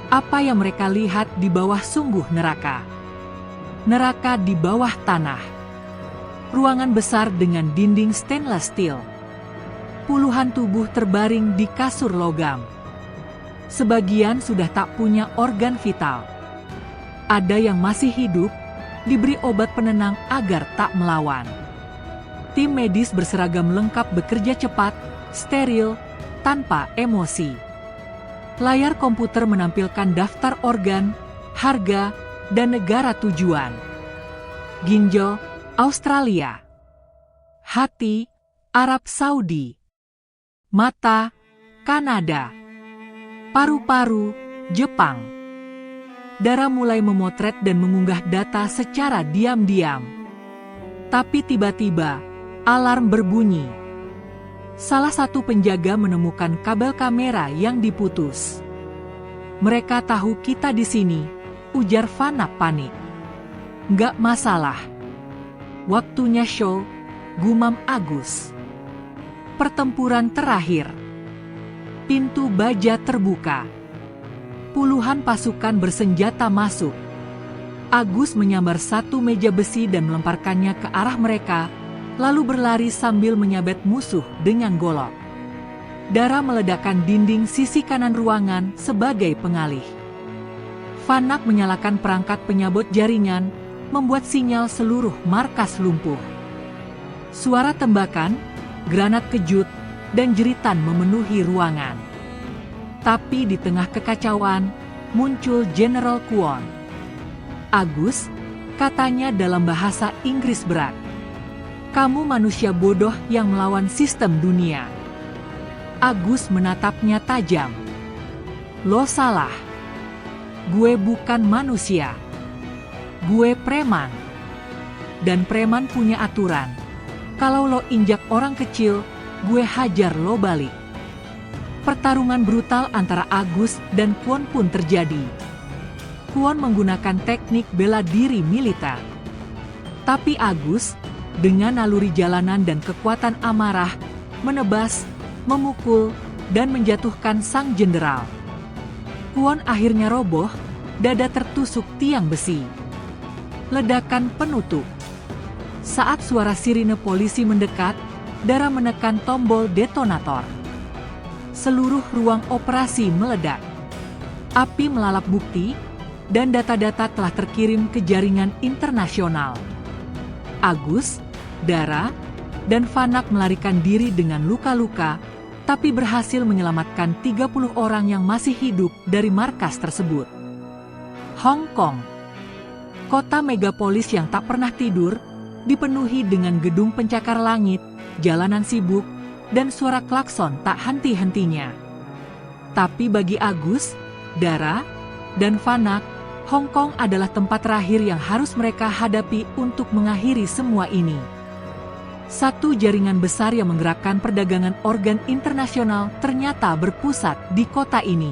Apa yang mereka lihat di bawah sungguh neraka. Neraka di bawah tanah. Ruangan besar dengan dinding stainless steel. Puluhan tubuh terbaring di kasur logam. Sebagian sudah tak punya organ vital. Ada yang masih hidup, diberi obat penenang agar tak melawan. Tim medis berseragam lengkap bekerja cepat, steril, tanpa emosi. Layar komputer menampilkan daftar organ, harga, dan negara tujuan. Ginjal, Australia. Hati, Arab Saudi. Mata, Kanada. Paru-paru, Jepang. Dara mulai memotret dan mengunggah data secara diam-diam. Tapi tiba-tiba, alarm berbunyi. Salah satu penjaga menemukan kabel kamera yang diputus. Mereka tahu kita di sini, ujar Vanak panik. Nggak masalah. Waktunya show, gumam Agus. Pertempuran terakhir. Pintu baja terbuka. Puluhan pasukan bersenjata masuk. Agus menyambar 1 meja besi dan melemparkannya ke arah mereka, lalu berlari sambil menyabet musuh dengan golok. Dara meledakkan dinding sisi kanan ruangan sebagai pengalih. Vanak menyalakan perangkat penyabot jaringan, membuat sinyal seluruh markas lumpuh. Suara tembakan, granat kejut, dan jeritan memenuhi ruangan. Tapi di tengah kekacauan, muncul General Kwon. Agus, katanya dalam bahasa Inggris berat. Kamu manusia bodoh yang melawan sistem dunia. Agus menatapnya tajam. Lo salah. Gue bukan manusia. Gue preman. Dan preman punya aturan. Kalau lo injak orang kecil, gue hajar lo balik. Pertarungan brutal antara Agus dan Kwon pun terjadi. Kwon menggunakan teknik bela diri militer. Tapi Agus, dengan naluri jalanan dan kekuatan amarah, menebas, memukul, dan menjatuhkan sang jenderal. Kwon akhirnya roboh, dada tertusuk tiang besi. Ledakan penutup. Saat suara sirine polisi mendekat, Dara menekan tombol detonator. Seluruh ruang operasi meledak. Api melalap bukti, dan data-data telah terkirim ke jaringan internasional. Agus, Dara, dan Vanak melarikan diri dengan luka-luka, tapi berhasil menyelamatkan 30 orang yang masih hidup dari markas tersebut. Hong Kong. Kota megapolis yang tak pernah tidur, dipenuhi dengan gedung pencakar langit, jalanan sibuk, dan suara klakson tak henti-hentinya. Tapi bagi Agus, Dara, dan Vanak, Hong Kong adalah tempat terakhir yang harus mereka hadapi untuk mengakhiri semua ini. Satu jaringan besar yang menggerakkan perdagangan organ internasional ternyata berpusat di kota ini.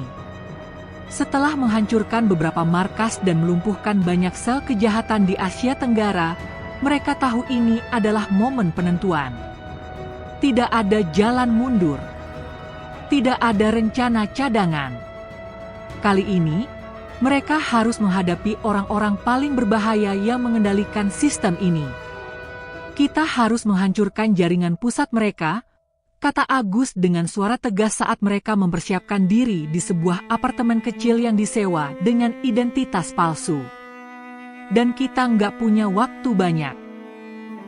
Setelah menghancurkan beberapa markas dan melumpuhkan banyak sel kejahatan di Asia Tenggara, mereka tahu ini adalah momen penentuan. Tidak ada jalan mundur. Tidak ada rencana cadangan. Kali ini, mereka harus menghadapi orang-orang paling berbahaya yang mengendalikan sistem ini. Kita harus menghancurkan jaringan pusat mereka, kata Agus dengan suara tegas saat mereka mempersiapkan diri di sebuah apartemen kecil yang disewa dengan identitas palsu. Dan kita nggak punya waktu banyak.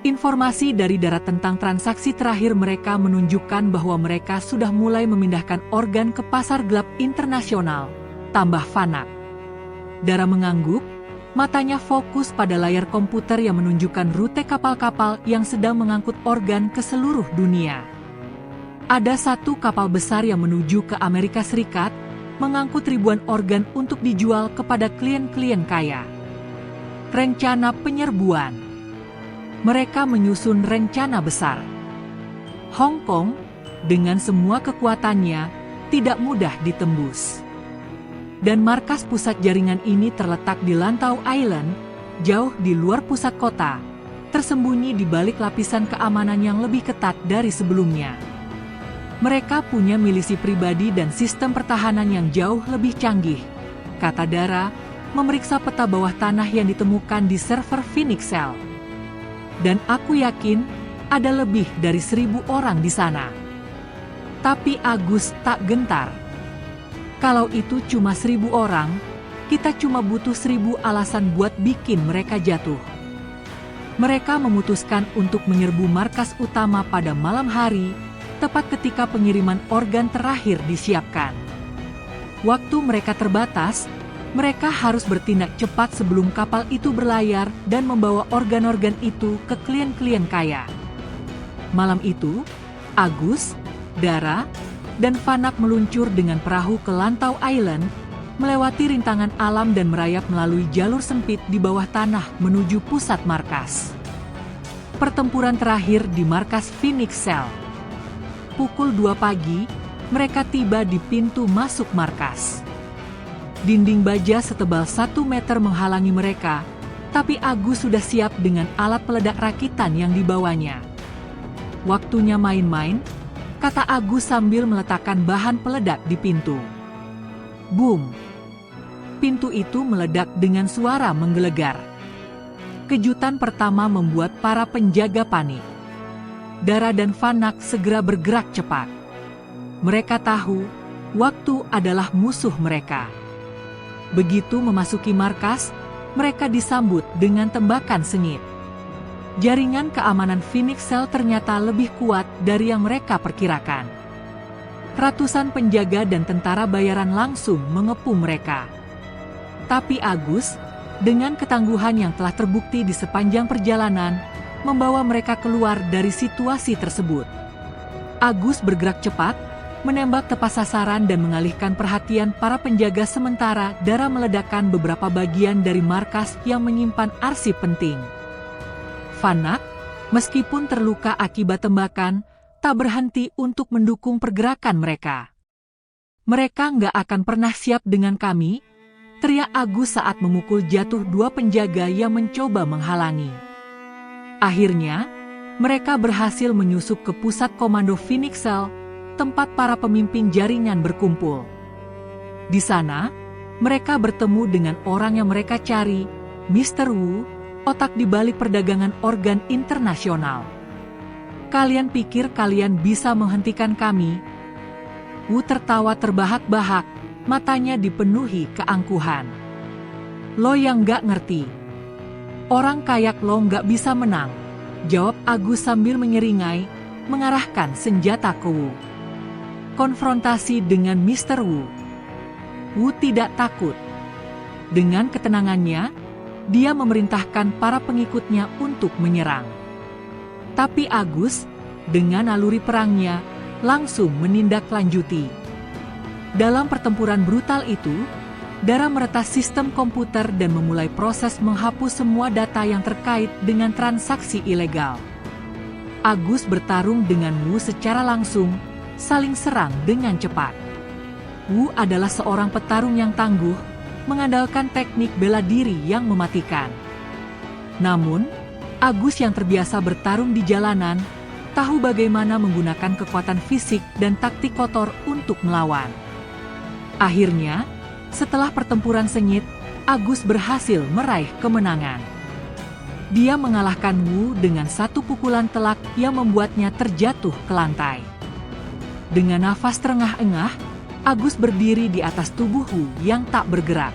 Informasi dari darat tentang transaksi terakhir mereka menunjukkan bahwa mereka sudah mulai memindahkan organ ke pasar gelap internasional, tambah Vanak. Dara mengangguk, matanya fokus pada layar komputer yang menunjukkan rute kapal-kapal yang sedang mengangkut organ ke seluruh dunia. Ada satu kapal besar yang menuju ke Amerika Serikat, mengangkut ribuan organ untuk dijual kepada klien-klien kaya. Rencana penyerbuan. Mereka menyusun rencana besar. Hong Kong, dengan semua kekuatannya, tidak mudah ditembus. Dan markas pusat jaringan ini terletak di Lantau Island, jauh di luar pusat kota, tersembunyi di balik lapisan keamanan yang lebih ketat dari sebelumnya. Mereka punya milisi pribadi dan sistem pertahanan yang jauh lebih canggih, kata Dara, memeriksa peta bawah tanah yang ditemukan di server Phoenix Cell. Dan aku yakin, ada lebih dari 1.000 orang di sana. Tapi Agus tak gentar. Kalau itu cuma 1.000 orang, kita cuma butuh 1.000 alasan buat bikin mereka jatuh. Mereka memutuskan untuk menyerbu markas utama pada malam hari, tepat ketika pengiriman organ terakhir disiapkan. Waktu mereka terbatas, mereka harus bertindak cepat sebelum kapal itu berlayar dan membawa organ-organ itu ke klien-klien kaya. Malam itu, Agus, Dara, dan Vanak meluncur dengan perahu ke Lantau Island, melewati rintangan alam dan merayap melalui jalur sempit di bawah tanah menuju pusat markas. Pertempuran terakhir di markas Phoenix Cell. Pukul 2 pagi, mereka tiba di pintu masuk markas. Dinding baja setebal 1 meter menghalangi mereka, tapi Agus sudah siap dengan alat peledak rakitan yang dibawanya. Waktunya main-main, kata Agus sambil meletakkan bahan peledak di pintu. Boom! Pintu itu meledak dengan suara menggelegar. Kejutan pertama membuat para penjaga panik. Dara dan Vanak segera bergerak cepat. Mereka tahu, waktu adalah musuh mereka. Begitu memasuki markas, mereka disambut dengan tembakan sengit. Jaringan keamanan Phoenix Cell ternyata lebih kuat dari yang mereka perkirakan. Ratusan penjaga dan tentara bayaran langsung mengepung mereka. Tapi Agus, dengan ketangguhan yang telah terbukti di sepanjang perjalanan, membawa mereka keluar dari situasi tersebut. Agus bergerak cepat, menembak tepat sasaran dan mengalihkan perhatian para penjaga sementara Dara meledakkan beberapa bagian dari markas yang menyimpan arsip penting. Vanak, meskipun terluka akibat tembakan, tak berhenti untuk mendukung pergerakan mereka. Mereka nggak akan pernah siap dengan kami, teriak Agus saat memukul jatuh 2 penjaga yang mencoba menghalangi. Akhirnya, mereka berhasil menyusup ke pusat komando Phoenix Cell, tempat para pemimpin jaringan berkumpul. Di sana, mereka bertemu dengan orang yang mereka cari, Mr. Wu, otak di balik perdagangan organ internasional. Kalian pikir kalian bisa menghentikan kami? Wu tertawa terbahak-bahak, matanya dipenuhi keangkuhan. Lo yang nggak ngerti. Orang kayak lo nggak bisa menang, jawab Agus sambil menyeringai, mengarahkan senjata ke Wu. Konfrontasi dengan Mr. Wu. Wu tidak takut. Dengan ketenangannya, dia memerintahkan para pengikutnya untuk menyerang. Tapi Agus, dengan naluri perangnya, langsung menindaklanjuti. Dalam pertempuran brutal itu, Dara meretas sistem komputer dan memulai proses menghapus semua data yang terkait dengan transaksi ilegal. Agus bertarung dengan Wu secara langsung, saling serang dengan cepat. Wu adalah seorang petarung yang tangguh, mengandalkan teknik bela diri yang mematikan. Namun, Agus yang terbiasa bertarung di jalanan, tahu bagaimana menggunakan kekuatan fisik dan taktik kotor untuk melawan. Akhirnya, setelah pertempuran sengit, Agus berhasil meraih kemenangan. Dia mengalahkan Wu dengan satu pukulan telak yang membuatnya terjatuh ke lantai. Dengan nafas terengah-engah, Agus berdiri di atas tubuh Wu yang tak bergerak.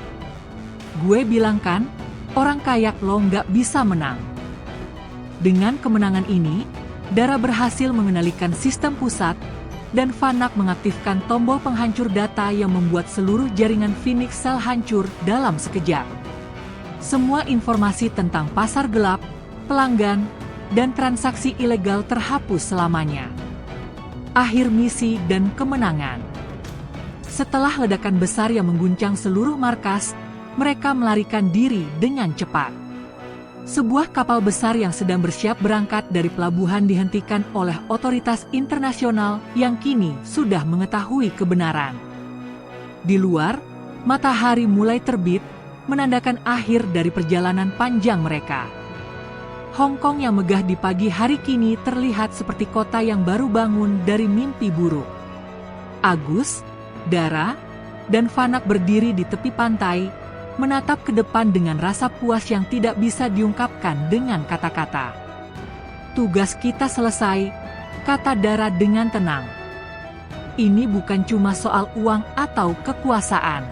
"Gue bilang kan, orang kayak lo nggak bisa menang." Dengan kemenangan ini, Dara berhasil mengendalikan sistem pusat, dan Fanak mengaktifkan tombol penghancur data yang membuat seluruh jaringan Phoenix Cell hancur dalam sekejap. Semua informasi tentang pasar gelap, pelanggan, dan transaksi ilegal terhapus selamanya. Akhir misi dan kemenangan. Setelah ledakan besar yang mengguncang seluruh markas, mereka melarikan diri dengan cepat. Sebuah kapal besar yang sedang bersiap berangkat dari pelabuhan dihentikan oleh otoritas internasional yang kini sudah mengetahui kebenaran. Di luar, matahari mulai terbit, menandakan akhir dari perjalanan panjang mereka. Hong Kong yang megah di pagi hari kini terlihat seperti kota yang baru bangun dari mimpi buruk. Agus, Dara, dan Fanak berdiri di tepi pantai, menatap ke depan dengan rasa puas yang tidak bisa diungkapkan dengan kata-kata. "Tugas kita selesai," kata Dara dengan tenang. "Ini bukan cuma soal uang atau kekuasaan.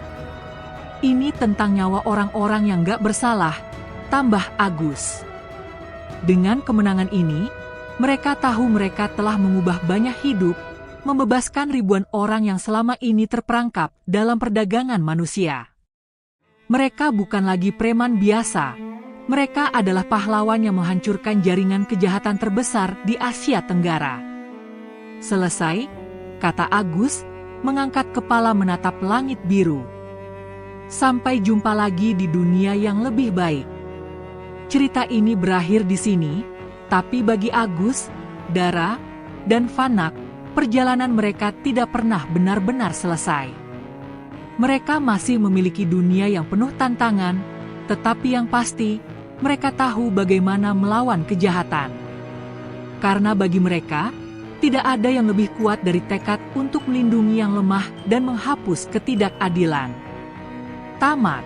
Ini tentang nyawa orang-orang yang gak bersalah," tambah Agus. Dengan kemenangan ini, mereka tahu mereka telah mengubah banyak hidup, membebaskan ribuan orang yang selama ini terperangkap dalam perdagangan manusia. Mereka bukan lagi preman biasa. Mereka adalah pahlawan yang menghancurkan jaringan kejahatan terbesar di Asia Tenggara. "Selesai," kata Agus, mengangkat kepala menatap langit biru. "Sampai jumpa lagi di dunia yang lebih baik." Cerita ini berakhir di sini, tapi bagi Agus, Dara, dan Fanak, perjalanan mereka tidak pernah benar-benar selesai. Mereka masih memiliki dunia yang penuh tantangan, tetapi yang pasti, mereka tahu bagaimana melawan kejahatan. Karena bagi mereka, tidak ada yang lebih kuat dari tekad untuk melindungi yang lemah dan menghapus ketidakadilan. Tamat.